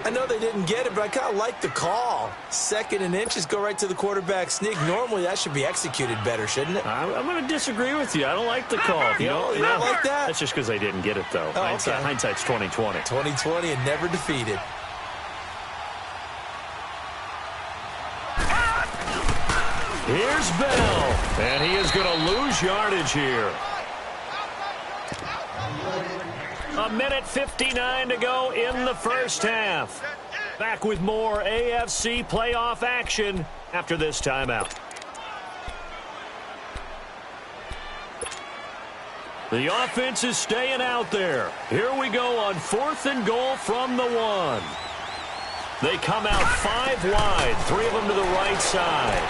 I know they didn't get it, but I kind of like the call. 2nd and inches, go right to the quarterback sneak. Normally, that should be executed better, shouldn't it? I'm going to disagree with you. I don't like the call. You don't like that? That's just because they didn't get it, though. Oh, okay. Hindsight's 20/20. 20/20 and never defeated. Here's Bell, and he is going to lose yardage here. 1:59 to go in the first half. Back with more AFC playoff action after this timeout. The offense is staying out there. Here we go on 4th and goal from the 1. They come out 5 wide, 3 of them to the right side.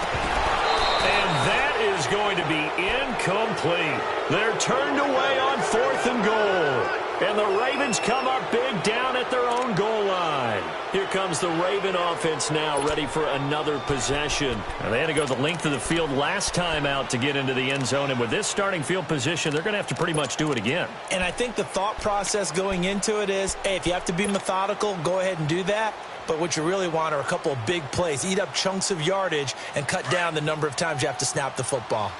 And that is going to be incomplete. They're turned away on 4th and goal. And the Ravens come up big down at their own goal line. Here comes the Raven offense now, ready for another possession. And they had to go the length of the field last time out to get into the end zone. And with this starting field position, they're going to have to pretty much do it again. And I think the thought process going into it is, hey, if you have to be methodical, go ahead and do that. But what you really want are a couple of big plays. Eat up chunks of yardage and cut down the number of times you have to snap the football.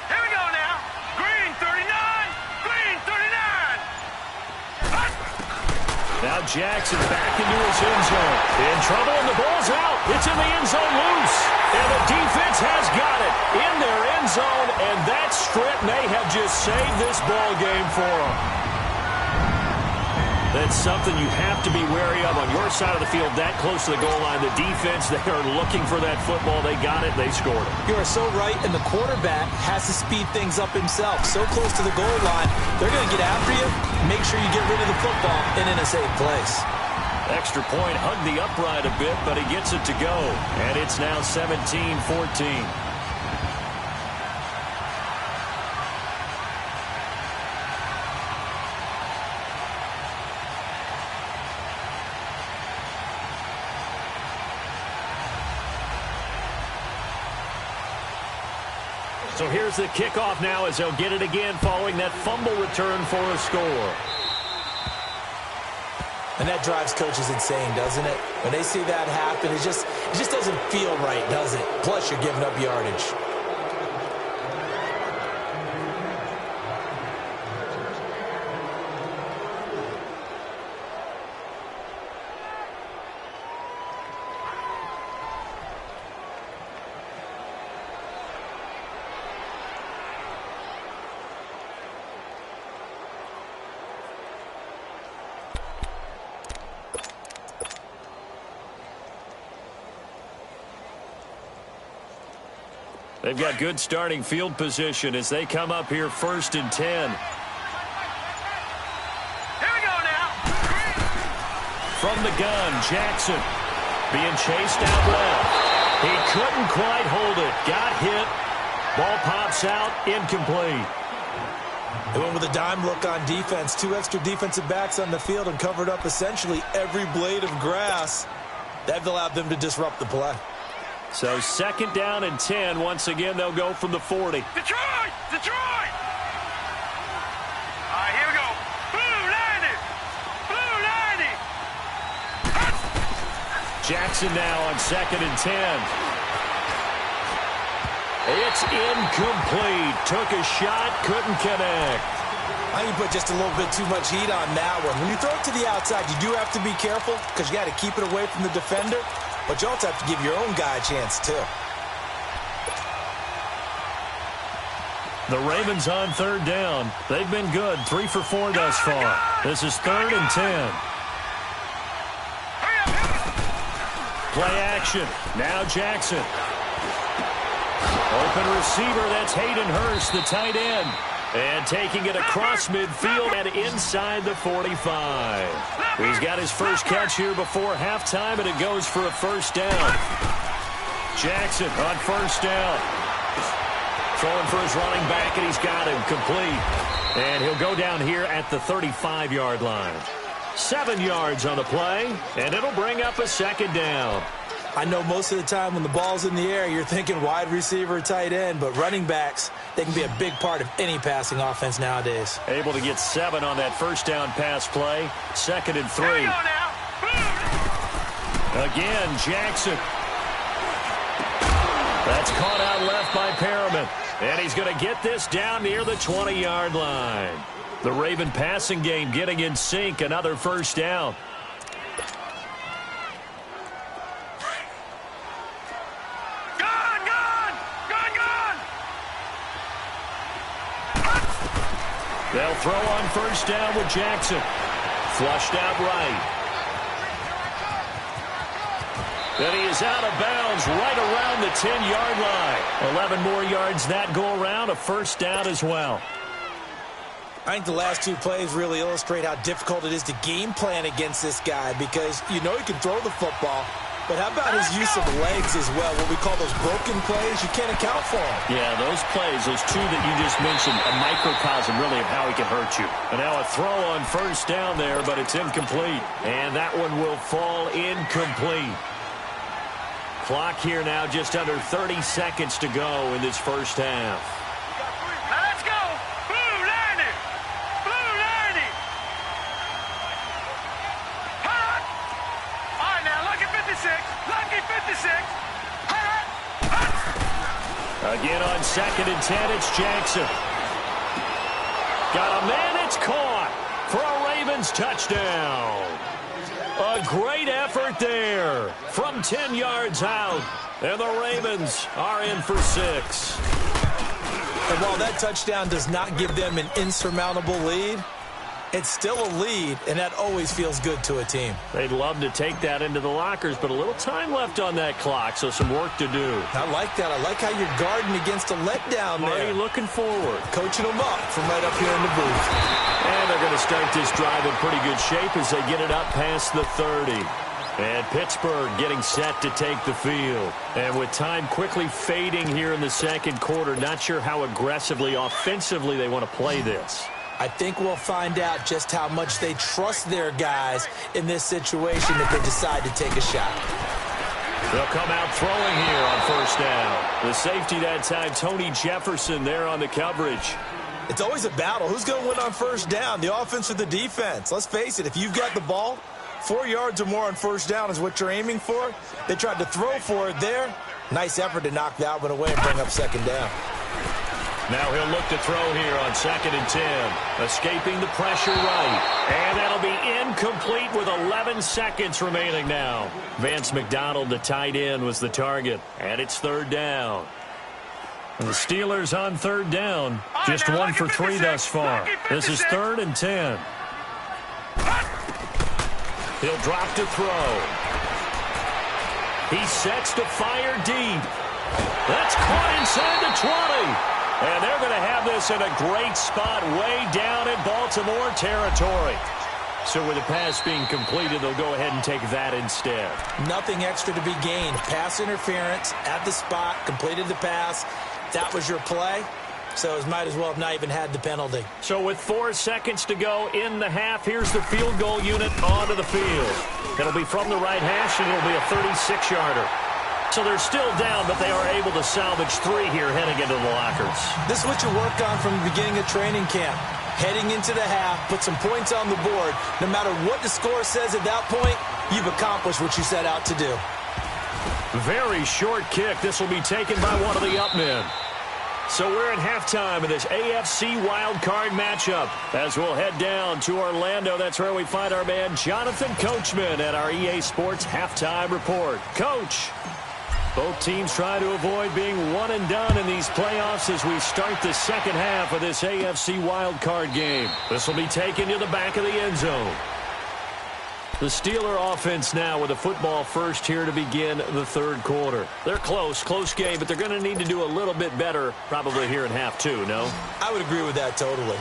Here we go now. Green 39. Green 39. Now Jackson back into his end zone. In trouble, and the ball's out. It's in the end zone loose. And the defense has got it in their end zone, and that strip may have just saved this ball game for them. That's something you have to be wary of on your side of the field, that close to the goal line. The defense, they are looking for that football. They got it. They scored it. You are so right, and the quarterback has to speed things up himself. So close to the goal line, they're going to get after you. Make sure you get rid of the football and in a safe place. Extra point, hugged the upright a bit, but he gets it to go. And it's now 17-14. So here's the kickoff now as they'll get it again following that fumble return for a score. And that drives coaches insane, doesn't it? When they see that happen, it just doesn't feel right, does it? Plus, you're giving up yardage. They've got good starting field position as they come up here 1st and 10. Here we go now. From the gun, Jackson being chased out left. He couldn't quite hold it. Got hit. Ball pops out, incomplete. They went with a dime look on defense. 2 extra defensive backs on the field and covered up essentially every blade of grass. That allowed them to disrupt the play. So 2nd down and 10. Once again, they'll go from the 40. Detroit! Detroit! All right, here we go. Blue 90! Blue 90! Jackson now on 2nd and 10. It's incomplete. Took a shot, couldn't connect. I think you put just a little bit too much heat on that one. When you throw it to the outside, you do have to be careful because you got to keep it away from the defender. But you also have to give your own guy a chance, too. The Ravens on 3rd down. They've been good. 3 for 4 thus far. This is 3rd and 10. Play action. Now Jackson. Open receiver. That's Hayden Hurst, the tight end. And taking it across midfield and inside the 45. He's got his first catch here before halftime, and it goes for a 1st down. Jackson on 1st down. Throwing for his running back, and he's got him complete. And he'll go down here at the 35-yard line. 7 yards on the play, and it'll bring up a 2nd down. I know most of the time when the ball's in the air, you're thinking wide receiver, tight end, but running backs, they can be a big part of any passing offense nowadays. Able to get 7 on that 1st down pass play. 2nd and 3. Again, Jackson. That's caught out left by Perriman. And he's going to get this down near the 20-yard line. The Raven passing game getting in sync. Another 1st down. They'll throw on 1st down with Jackson. Flushed out right. Then he is out of bounds right around the 10-yard line. 11 more yards that go around, a 1st down as well. I think the last 2 plays really illustrate how difficult it is to game plan against this guy because you know he can throw the football, But how about his use of legs as well, what we call those broken plays? You can't account for them. Yeah, those plays, those two that you just mentioned, a microcosm really of how he can hurt you. And now a throw on first down there, but it's incomplete. And that one will fall incomplete. Clock here now just under 30 seconds to go in this first half. Now let's go. Blue, line it. Blue, line it. Hot. All right, now, lucky 56. Lucky 56. Hot. Again on 2nd and 10, it's Jackson. Got a man, it's caught for a Ravens touchdown. A great effort there from 10 yards out. And the Ravens are in for 6. And while that touchdown does not give them an insurmountable lead, it's still a lead, and that always feels good to a team. They'd love to take that into the lockers, but a little time left on that clock, so some work to do. I like that. I like how you're guarding against a letdown there. Marty looking forward. Coaching them up from right up here in the booth. And they're going to start this drive in pretty good shape as they get it up past the 30. And Pittsburgh getting set to take the field. And with time quickly fading here in the second quarter, not sure how aggressively, offensively they want to play this. I think we'll find out just how much they trust their guys in this situation if they decide to take a shot. They'll come out throwing here on first down. The safety that time, Tony Jefferson there on the coverage. It's always a battle. Who's going to win on first down, the offense or the defense? Let's face it, if you've got the ball, 4 yards or more on first down is what you're aiming for. They tried to throw for it there. Nice effort to knock that one away and bring up second down. Now he'll look to throw here on 2nd and 10. Escaping the pressure right. And that'll be incomplete with 11 seconds remaining now. Vance McDonald, the tight end, was the target. And it's 3rd down. And the Steelers on 3rd down. Just 1 for 3 thus far. This is 3rd and 10. He'll drop to throw. He sets to fire deep. That's caught inside the 20. And they're going to have this in a great spot way down in Baltimore territory. So with the pass being completed, they'll go ahead and take that instead. Nothing extra to be gained. Pass interference at the spot, completed the pass. That was your play. So might as well have not even had the penalty. So with 4 seconds to go in the half, here's the field goal unit onto the field. It'll be from the right hash, and it'll be a 36-yarder. So they're still down, but they are able to salvage 3 here heading into the lockers. This is what you work on from the beginning of training camp. Heading into the half, put some points on the board. No matter what the score says at that point, you've accomplished what you set out to do. Very short kick. This will be taken by one of the up men. So we're at halftime of this AFC wildcard matchup. As we'll head down to Orlando, that's where we find our man Jonathan Coachman at our EA Sports Halftime Report. Coach, both teams try to avoid being one and done in these playoffs as we start the second half of this AFC wildcard game. This will be taken to the back of the end zone. The Steeler offense now with a football first here to begin the third quarter. They're close game, but they're going to need to do a little bit better probably here in half 2, no? I would agree with that totally.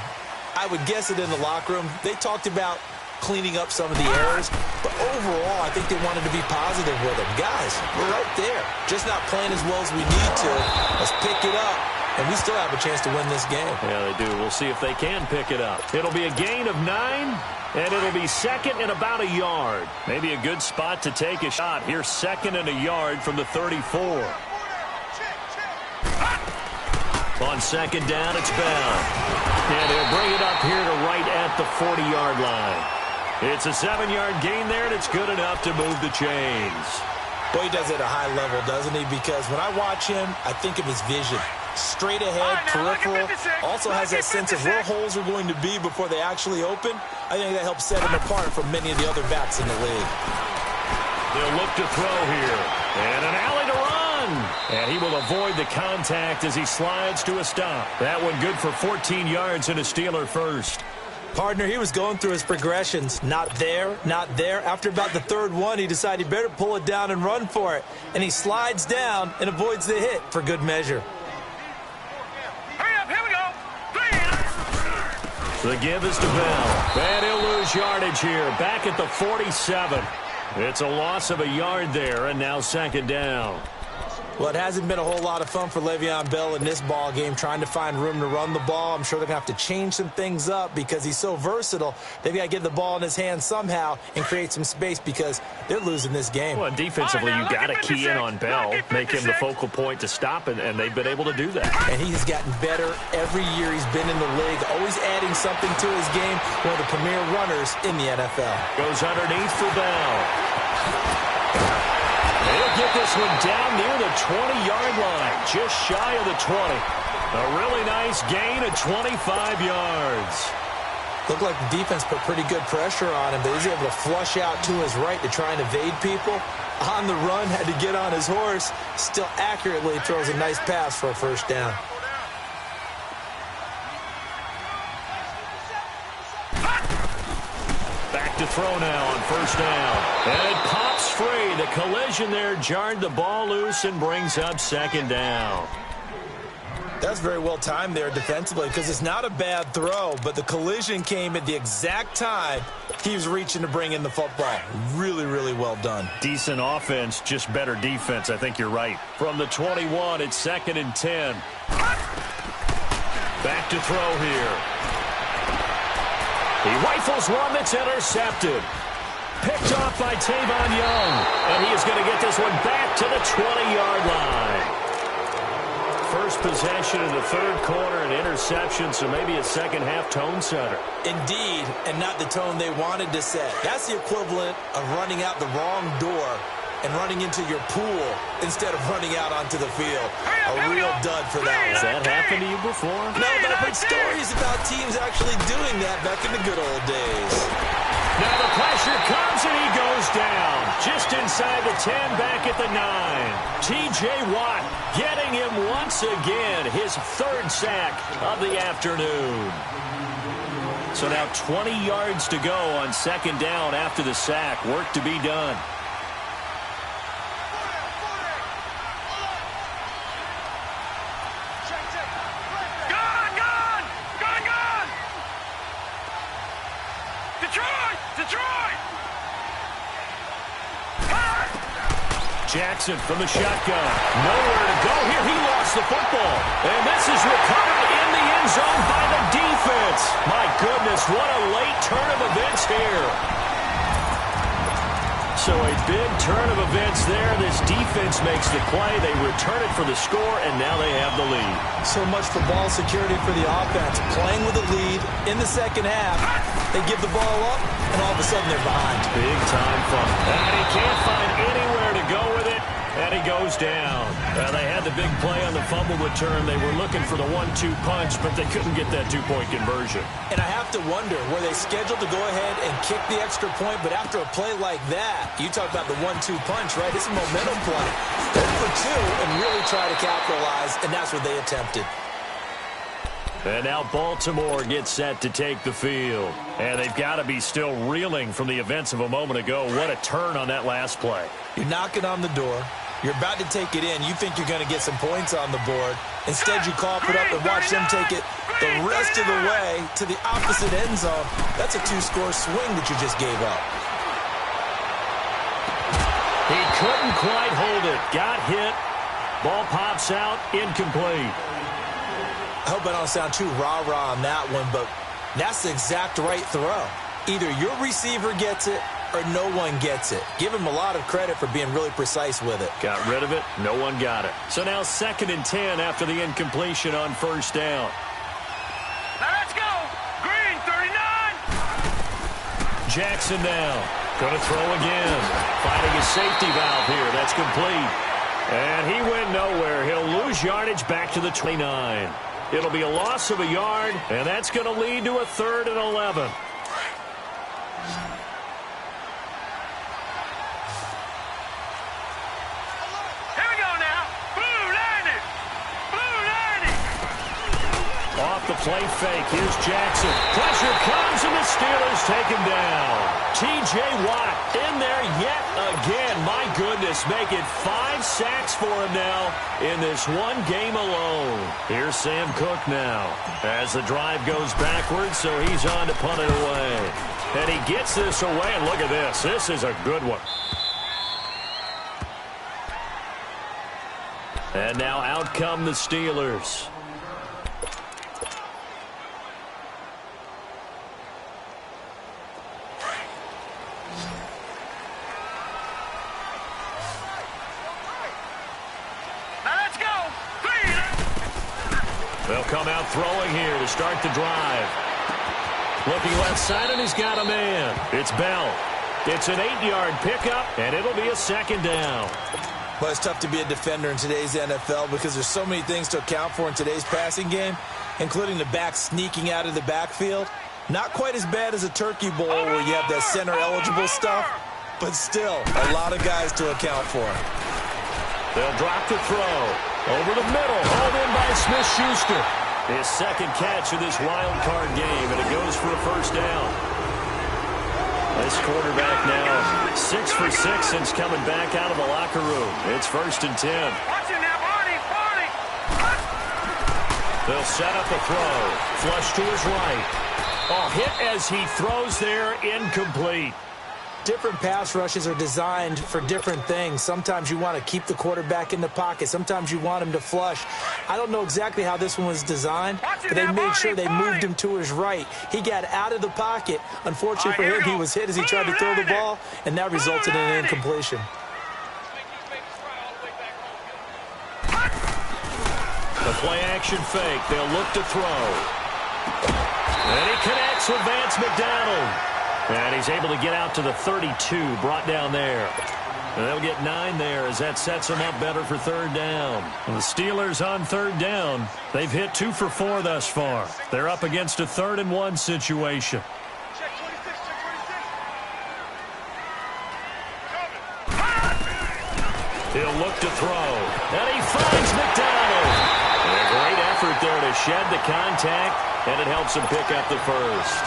I would guess it in the locker room. They talked about cleaning up some of the errors, but overall, I think they wanted to be positive with them. Guys, we're right there. Just not playing as well as we need to. Let's pick it up, and we still have a chance to win this game. Yeah, they do. We'll see if they can pick it up. It'll be a gain of 9. And it'll be 2nd and about a yard. Maybe a good spot to take a shot. Here's 2nd and a yard from the 34. On 2nd down, it's Bell. And he'll bring it up here to right at the 40-yard line. It's a 7-yard gain there, and it's good enough to move the chains. Boy, he does it at a high level, doesn't he? Because when I watch him, I think of his vision. Straight ahead, peripheral. Also has that sense of where holes are going to be before they actually open. I think that helps set him apart from many of the other backs in the league. They'll look to throw here. And an alley to run. And he will avoid the contact as he slides to a stop. That one good for 14 yards and a Steeler first. Partner, he was going through his progressions. Not there, not there. After about the 3rd one, he decided he better pull it down and run for it. And he slides down and avoids the hit for good measure. The give is to Bell. And he'll lose yardage here. Back at the 47. It's a loss of a yard there, and now second down. Well, it hasn't been a whole lot of fun for Le'Veon Bell in this ball game, trying to find room to run the ball. I'm sure they're going to have to change some things up because he's so versatile. They've got to get the ball in his hands somehow and create some space because they're losing this game. Well, defensively, you got to key in on Bell, make him the focal point to stop it, and they've been able to do that. And he's gotten better every year he's been in the league, always adding something to his game, one of the premier runners in the NFL. Goes underneath for Bell. He'll get this one down near the 20-yard line, just shy of the 20. A really nice gain of 25 yards. Looked like the defense put pretty good pressure on him, but he's able to flush out to his right to try and evade people. On the run, had to get on his horse. Still accurately throws a nice pass for a first down. Back to throw now on first down. And it pops free. The collision there jarred the ball loose and brings up second down. That's very well timed there defensively because it's not a bad throw, but the collision came at the exact time he was reaching to bring in the football. Really, really well done. Decent offense, just better defense. I think you're right. From the 21, it's 2nd and 10. Back to throw here. He rifles one that's intercepted. Picked off by Tavon Young. And he is going to get this one back to the 20-yard line. First possession in the third quarter, an interception, so maybe a second-half tone setter. Indeed, and not the tone they wanted to set. That's the equivalent of running out the wrong door and running into your pool instead of running out onto the field. A real dud for that one. Has that happened to you before? No, but I've heard stories about teams actually doing that back in the good old days. Now the pressure comes and he goes down. Just inside the 10, back at the 9. T.J. Watt getting him once again. His third sack of the afternoon. So now 20 yards to go on second down after the sack. Work to be done. Jackson from the shotgun. Nowhere to go here. He lost the football. And this is recovered in the end zone by the defense. My goodness, what a late turn of events here. So a big turn of events there. This defense makes the play. They return it for the score, and now they have the lead. So much for ball security for the offense. Playing with a lead in the second half. They give the ball up, and all of a sudden they're behind. Big time fun. And he can't find anywhere to go with it, and he goes down. They had the big play on the fumble return. They were looking for the 1-2 punch, but they couldn't get that two-point conversion. And I have to wonder, were they scheduled to go ahead and kick the extra point, but after a play like that, you talk about the 1-2 punch, right? It's a momentum play. 3 for 2 and really try to capitalize, and that's what they attempted. And now Baltimore gets set to take the field. And they've got to be still reeling from the events of a moment ago. What a turn on that last play. You're knocking on the door. You're about to take it in. You think you're going to get some points on the board. Instead, you cough it up and watch them take it the rest of the way to the opposite end zone. That's a 2-score swing that you just gave up. He couldn't quite hold it. Got hit. Ball pops out. Incomplete. I hope I don't sound too rah-rah on that one, but that's the exact right throw. Either your receiver gets it or no one gets it. Give him a lot of credit for being really precise with it. Got rid of it. No one got it. So now 2nd and 10 after the incompletion on first down. Now let's go. Green, 39. Jackson now. Going to throw again. Finding a safety valve here. That's complete. And he went nowhere. He'll lose yardage back to the 29. It'll be a loss of a yard, and that's going to lead to a 3rd and 11. Here we go now. Blue landed. Blue landed. Off the play fake. Here's Jackson. Pressure comes, and the Steelers take him down. T.J. Watt in there yet again. My goodness, make it 5 sacks for him now in this one game alone. Here's Sam Cook now as the drive goes backwards, so he's on to punt it away. And he gets this away, and look at this. This is a good one. And now out come the Steelers. They'll come out throwing here to start the drive. Looking left side, and he's got a man. It's Bell. It's an 8-yard pickup, and it'll be a second down. Well, it's tough to be a defender in today's NFL because there's so many things to account for in today's passing game, including the back sneaking out of the backfield. Not quite as bad as a Turkey Bowl where you have that center-eligible stuff, but still a lot of guys to account for. They'll drop the throw. Over the middle, hauled in by Smith-Schuster. His second catch of this wild card game, and it goes for a first down. This quarterback now 6 for 6 since coming back out of the locker room. It's 1st and 10. Watch it now, Barney. They'll set up a throw. Flush to his right. Oh, hit as he throws there, incomplete. Different pass rushes are designed for different things. Sometimes you want to keep the quarterback in the pocket. Sometimes you want him to flush. I don't know exactly how this one was designed, but they made sure they moved him to his right. He got out of the pocket. Unfortunately for him, he was hit as he tried to throw the ball, and that resulted in an incompletion. The play-action fake. They'll look to throw. And he connects with Vance McDonald. And he's able to get out to the 32, brought down there. And they'll get 9 there as that sets them up better for third down. And the Steelers on third down. They've hit 2 for 4 thus far. They're up against a 3rd and 1 situation. He'll look to throw. And he finds McDonald. And a great effort there to shed the contact, and it helps him pick up the first.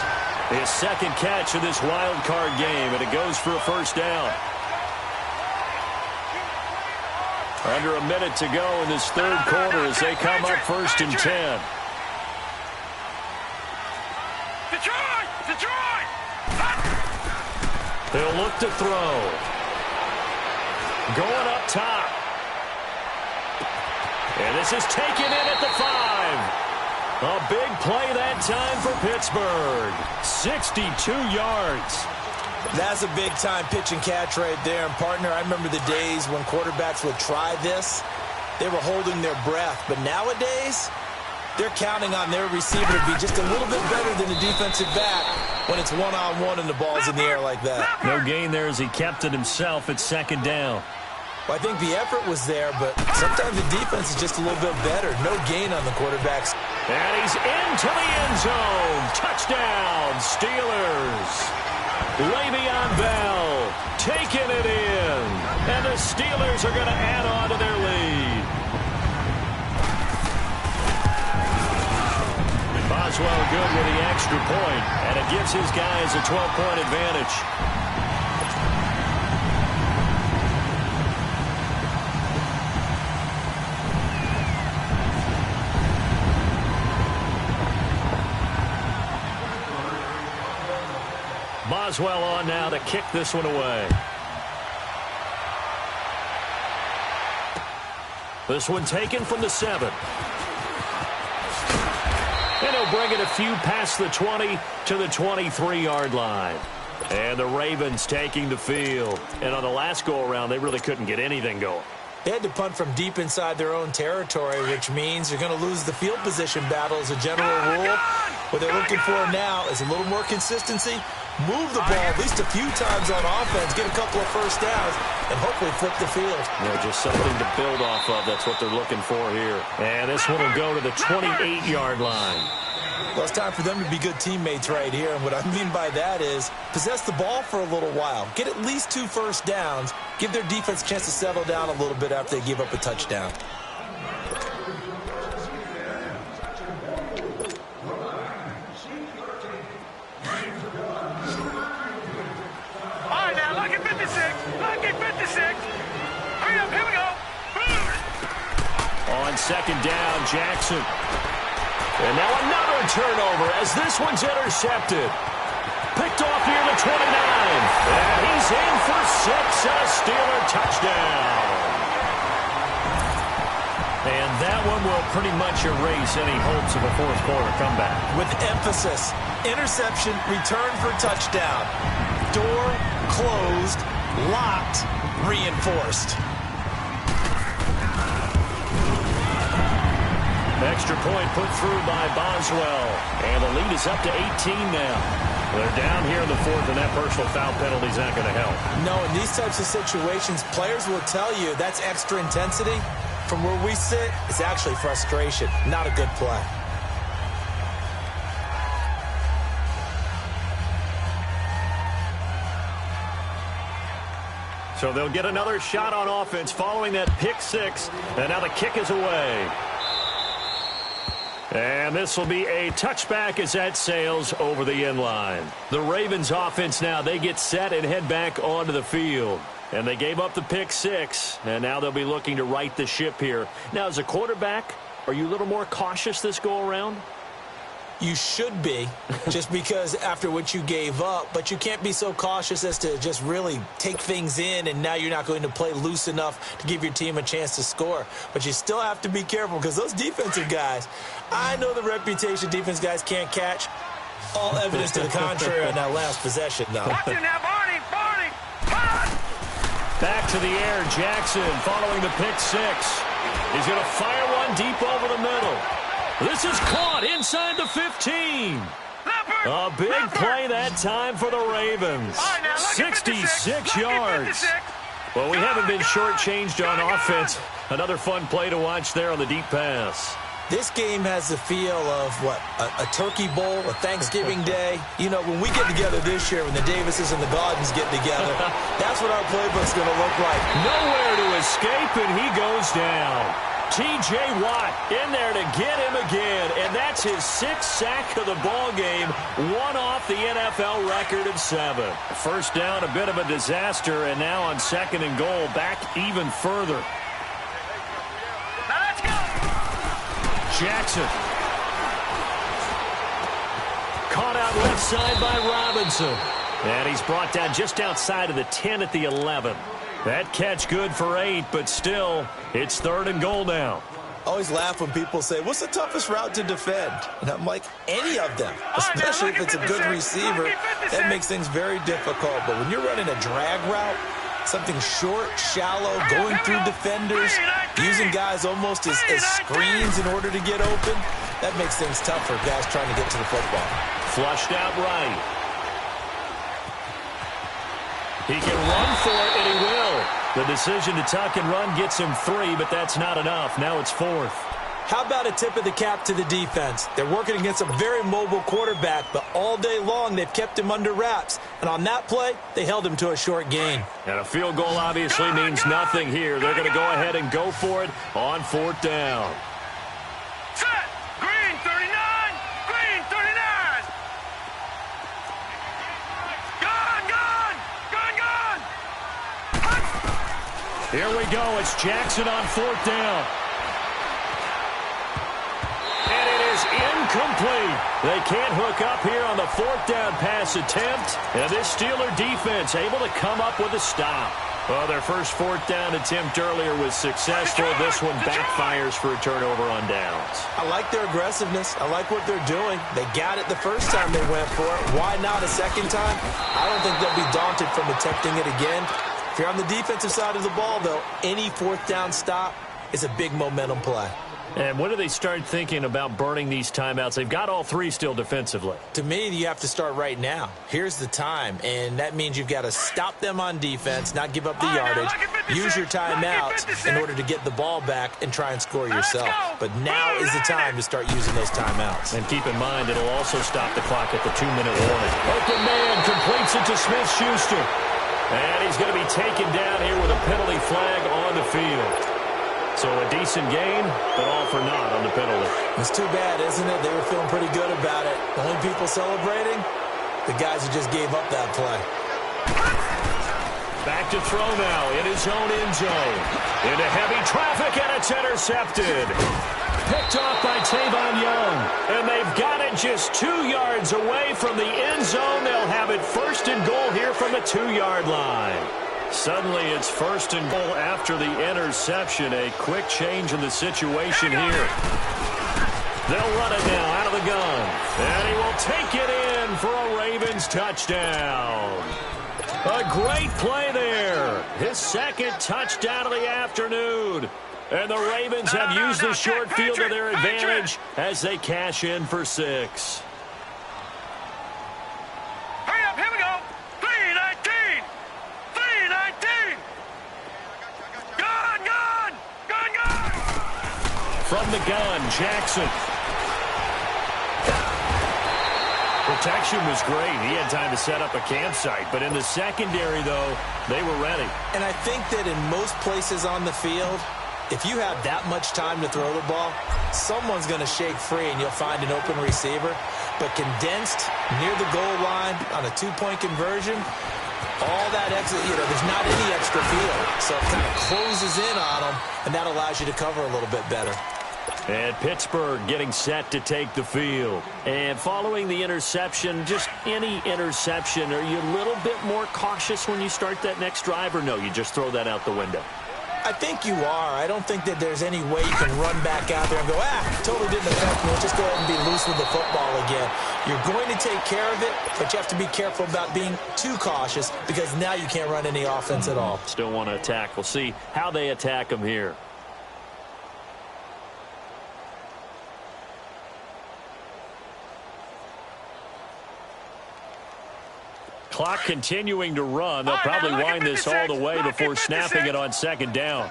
His second catch of this wild card game, and it goes for a first down. Under a minute to go in this third quarter as they come up 1st and 10. Detroit! They'll look to throw. Going up top. And this is taken in at the 5. A big play that time for Pittsburgh. 62 yards. That's a big-time pitch and catch right there. And, partner, I remember the days when quarterbacks would try this. They were holding their breath. But nowadays, they're counting on their receiver to be just a little bit better than the defensive back when it's one-on-one and the ball's in the air like that. No gain there as he kept it himself at second down. Well, I think the effort was there, but sometimes the defense is just a little bit better. No gain on the quarterbacks. And he's into the end zone. Touchdown, Steelers. Le'Veon Bell taking it in. And the Steelers are going to add on to their lead. Boswell good with the extra point, and it gives his guys a 12-point advantage. Boswell on now to kick this one away. This one taken from the 7. And he'll bring it a few past the 20 to the 23-yard line. And the Ravens taking the field. And on the last go-around, they really couldn't get anything going. They had to punt from deep inside their own territory, which means you're going to lose the field position battle as a general rule. What they're looking for now is a little more consistency, move the ball at least a few times on offense, get a couple of first downs, and hopefully flip the field. Yeah, just something to build off of. That's what they're looking for here. And this one will go to the 28-yard line. Well, it's time for them to be good teammates right here. And what I mean by that is possess the ball for a little while. Get at least 2 first downs. Give their defense a chance to settle down a little bit after they give up a touchdown. All right, now, lucky 56. Lucky 56. Hurry up, here we go. On second down, Jackson. And now another turnover as this one's intercepted. Picked off near in for 6 and a Steeler touchdown. And that one will pretty much erase any hopes of a fourth quarter comeback. With emphasis, interception, return for touchdown. Door closed, locked, reinforced. Extra point put through by Boswell. And the lead is up to 18 now. They're down here in the fourth, and that personal foul penalty is not going to help. No, in these types of situations, players will tell you that's extra intensity. From where we sit, it's actually frustration, not a good play. So they'll get another shot on offense following that pick 6, and now the kick is away. And this will be a touchback as that sails over the end line. The Ravens offense now, they get set and head back onto the field. And they gave up the pick 6, and now they'll be looking to right the ship here. Now, as a quarterback, are you a little more cautious this go-around? You should be, just because after what you gave up, but you can't be so cautious as to just really take things in, and now you're not going to play loose enough to give your team a chance to score. But you still have to be careful, because those defensive guys, I know the reputation defense guys can't catch. All evidence to the contrary on that last possession, though. Watch it now, Barney, Back to the air, Jackson following the pick 6. He's going to fire one deep over the middle. This is caught inside the 15. A big play that time for the Ravens. 66 yards. Well, we haven't been shortchanged on offense. Another fun play to watch there on the deep pass. This game has the feel of, a turkey bowl, a Thanksgiving day. You know, when we get together this year, when the Davises and the Gaudens get together, that's what our playbook's going to look like. Nowhere to escape, and he goes down. T.J. Watt in there to get him again, and that's his 6th sack of the ball game, one off the NFL record of 7. First down, a bit of a disaster, and now on 2nd and goal, back even further. Now let's go. Jackson. Caught out left side by Robinson, and he's brought down just outside of the 10 at the 11. That catch good for 8, but still, it's 3rd and goal now. I always laugh when people say, what's the toughest route to defend? And I'm like, any of them, especially if it's a good receiver. That makes things very difficult. But when you're running a drag route, something short, shallow, going through defenders, using guys almost as screens in order to get open, that makes things tough for guys trying to get to the football. Flushed out right. He can run for it, and he will. The decision to tuck and run gets him 3, but that's not enough. Now it's 4th. How about a tip of the cap to the defense? They're working against a very mobile quarterback, but all day long they've kept him under wraps. And on that play, they held him to a short gain. And a field goal obviously means nothing here. They're going to go ahead and go for it on 4th down. Set. Green 39. Green 39. Here we go. It's Jackson on 4th down. And it is incomplete. They can't hook up here on the 4th down pass attempt. And this Steeler defense able to come up with a stop. Well, their first 4th down attempt earlier was successful. This one backfires for a turnover on downs. I like their aggressiveness. I like what they're doing. They got it the first time they went for it. Why not a second time? I don't think they'll be daunted from attempting it again. If you're on the defensive side of the ball, though, any 4th down stop is a big momentum play. And when do they start thinking about burning these timeouts? They've got all 3 still defensively. To me, you have to start right now. Here's the time, and that means you've got to stop them on defense, not give up the yardage, use your timeouts in order to get the ball back and try and score yourself. But now is the time to start using those timeouts. And keep in mind, it'll also stop the clock at the 2-minute warning. Open man completes it to Smith-Schuster. And he's going to be taken down here with a penalty flag on the field. So a decent game, but all for naught on the penalty. It's too bad, isn't it? They were feeling pretty good about it. The only people celebrating, the guys who just gave up that play. Back to throw now in his own end zone. Into heavy traffic, and it's intercepted. picked off by Tavon Young. And they've got it just 2 yards away from the end zone. They'll have it first and goal here from the 2-yard line. Suddenly it's first and goal after the interception. A quick change in the situation here. They'll run it now out of the gun. And he will take it in for a Ravens touchdown. A great play there. His second touchdown of the afternoon. And the Ravens have used the short field to their advantage as they cash in for 6. Hurry up, here we go. 3-19. 3-19. Gun, gun. Gun, gun. From the gun, Jackson. Protection was great. He had time to set up a campsite. But in the secondary, though, they were ready. And I think that in most places on the field, if you have that much time to throw the ball, someone's going to shake free and you'll find an open receiver. But condensed near the goal line on a 2-point conversion, all that extra, there's not any extra field. So it kind of closes in on them, and that allows you to cover a little bit better. And Pittsburgh getting set to take the field. And following the interception, just any interception, are you a little bit more cautious when you start that next drive, or no, you just throw that out the window? I think you are. I don't think that there's any way you can run back out there and go, totally didn't affect me. Let's just go ahead and be loose with the football again. You're going to take care of it, but you have to be careful about being too cautious because now you can't run any offense at all. Still want to attack. We'll see how they attack them here. Clock continuing to run. They'll probably wind this all the way before snapping it on second down.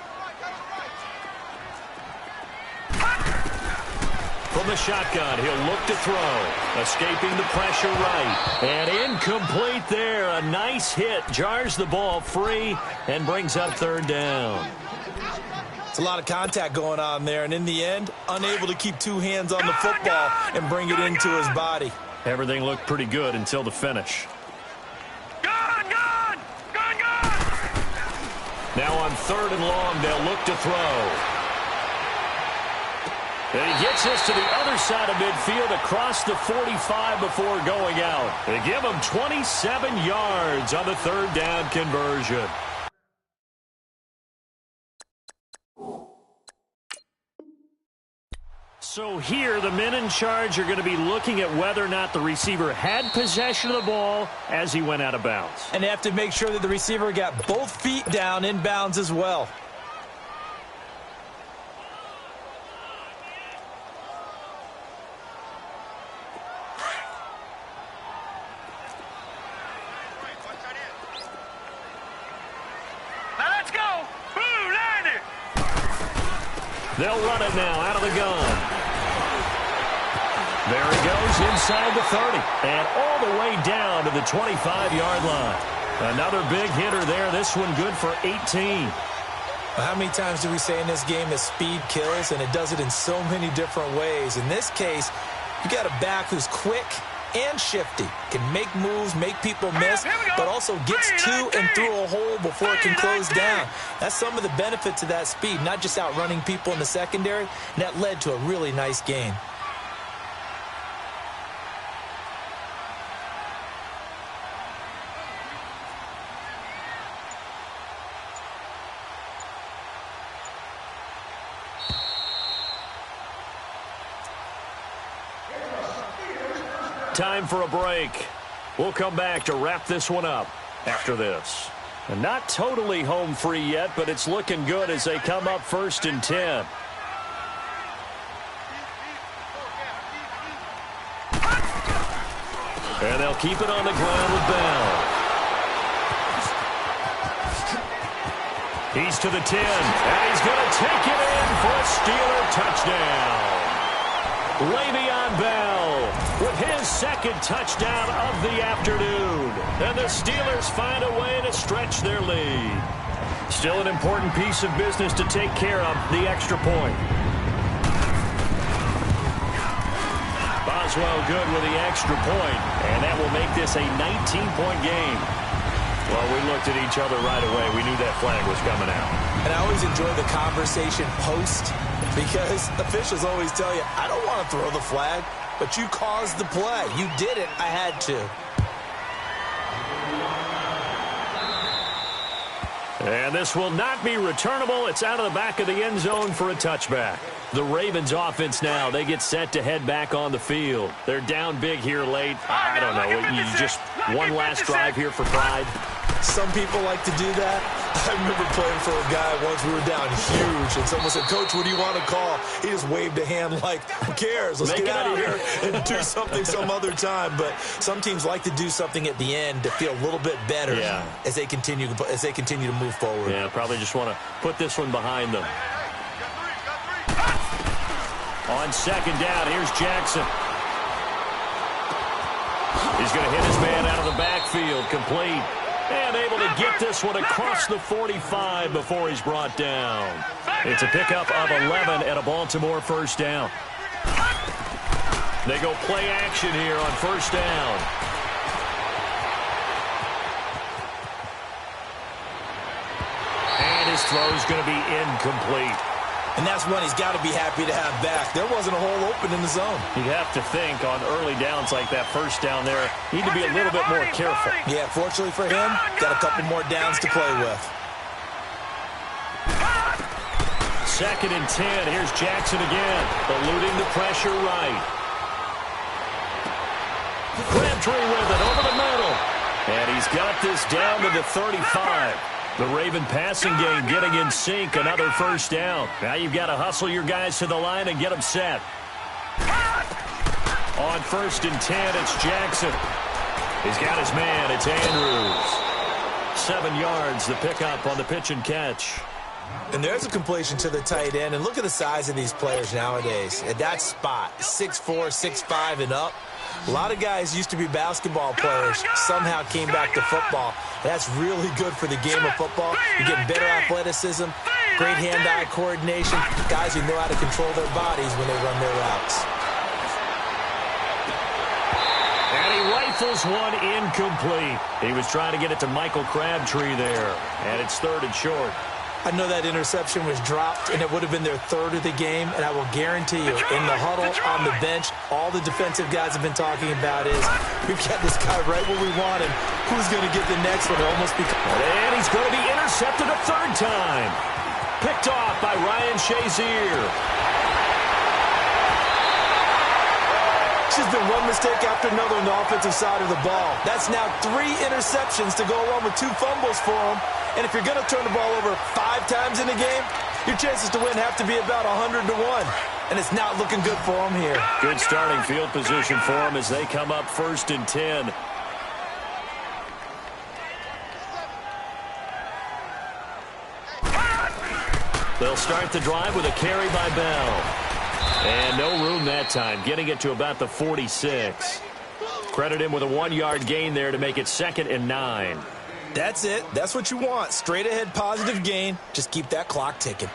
From the shotgun, he'll look to throw. Escaping the pressure right. And incomplete there. A nice hit. Jars the ball free and brings up third down. It's a lot of contact going on there. And in the end, unable to keep 2 hands on the football and bring it into his body. Everything looked pretty good until the finish. Now on third and long, they'll look to throw. And he gets this to the other side of midfield across the 45 before going out. They give him 27 yards on the third down conversion. So here, the men in charge are going to be looking at whether or not the receiver had possession of the ball as he went out of bounds. And they have to make sure that the receiver got both feet down in bounds as well. Now let's go. Blue, line it. They'll run it now out of the gun. There he goes inside the 30 and all the way down to the 25-yard line. Another big hitter there. This one good for 18. How many times do we say in this game that speed kills, and it does it in so many different ways? In this case, you got a back who's quick and shifty, can make moves, make people miss, but also gets to and through a hole before it can close down. That's some of the benefits of that speed, not just outrunning people in the secondary, and that led to a really nice gain. Time for a break. We'll come back to wrap this one up after this. And not totally home free yet, but it's looking good as they come up 1st and 10. And they'll keep it on the ground with Bell. He's to the 10, and he's going to take it in for a Steeler touchdown. Le'Veon Bell with his second touchdown of the afternoon. And the Steelers find a way to stretch their lead. Still an important piece of business to take care of, the extra point. Boswell good with the extra point, and that will make this a 19-point game. Well, we looked at each other right away. We knew that flag was coming out. And I always enjoy the conversation post Because officials always tell you, I don't want to throw the flag, but you caused the play. You did it. I had to. And this will not be returnable. It's out of the back of the end zone for a touchback. The Ravens offense now, they get set to head back on the field. They're down big here late. I don't know. You just one last drive here for pride. Some people like to do that. I remember playing for a guy once. We were down huge, and someone said, Coach, what do you want to call? He just waved a hand like, who cares? Let's get out of here and do something some other time. But some teams like to do something at the end to feel a little bit better as they continue to move forward. Yeah, probably just want to put this one behind them. On second down, here's Jackson. He's going to hit his man out of the backfield, complete. And able to get this one across the 45 before he's brought down. It's a pickup of 11 at a Baltimore first down. They go play action here on first down. And his throw is going to be incomplete. And that's one he's got to be happy to have back. There wasn't a hole open in the zone. You'd have to think on early downs like that first down there, need to be a little bit more careful. Yeah, fortunately for him, got a couple more downs to play with. Second and 10. Here's Jackson again, eluding the pressure right. Crabtree with it over the middle. And he's got this down to the 35. The Raven passing game getting in sync, another first down. Now you've got to hustle your guys to the line and get them set. On first and 10, it's Jackson. He's got his man, it's Andrews. 7 yards, the pickup on the pitch and catch. And there's a completion to the tight end. And look at the size of these players nowadays. At that spot, 6'4", 6'5", and up. A lot of guys used to be basketball players, somehow came back to football. That's really good for the game of football. You're getting better athleticism, great hand-eye coordination, guys who know how to control their bodies when they run their routes. And he rifles one incomplete. He was trying to get it to Michael Crabtree there, and it's third and short. I know that interception was dropped, and it would have been their third of the game, and I will guarantee you, in the huddle, on the bench, all the defensive guys have been talking about is, we've got this guy right where we want him. Who's going to get the next one? It almost becomes... And he's going to be intercepted a third time. Picked off by Ryan Shazier. There's been one mistake after another on the offensive side of the ball. That's now 3 interceptions to go along with 2 fumbles for him. And if you're going to turn the ball over 5 times in a game, your chances to win have to be about 100 to 1. And it's not looking good for him here. Good starting field position for him as they come up first and 10. They'll start the drive with a carry by Bell. And no room that time, getting it to about the 46. Credit him with a 1-yard gain there to make it 2nd and 9. That's it. That's what you want. Straight ahead positive gain. Just keep that clock ticking.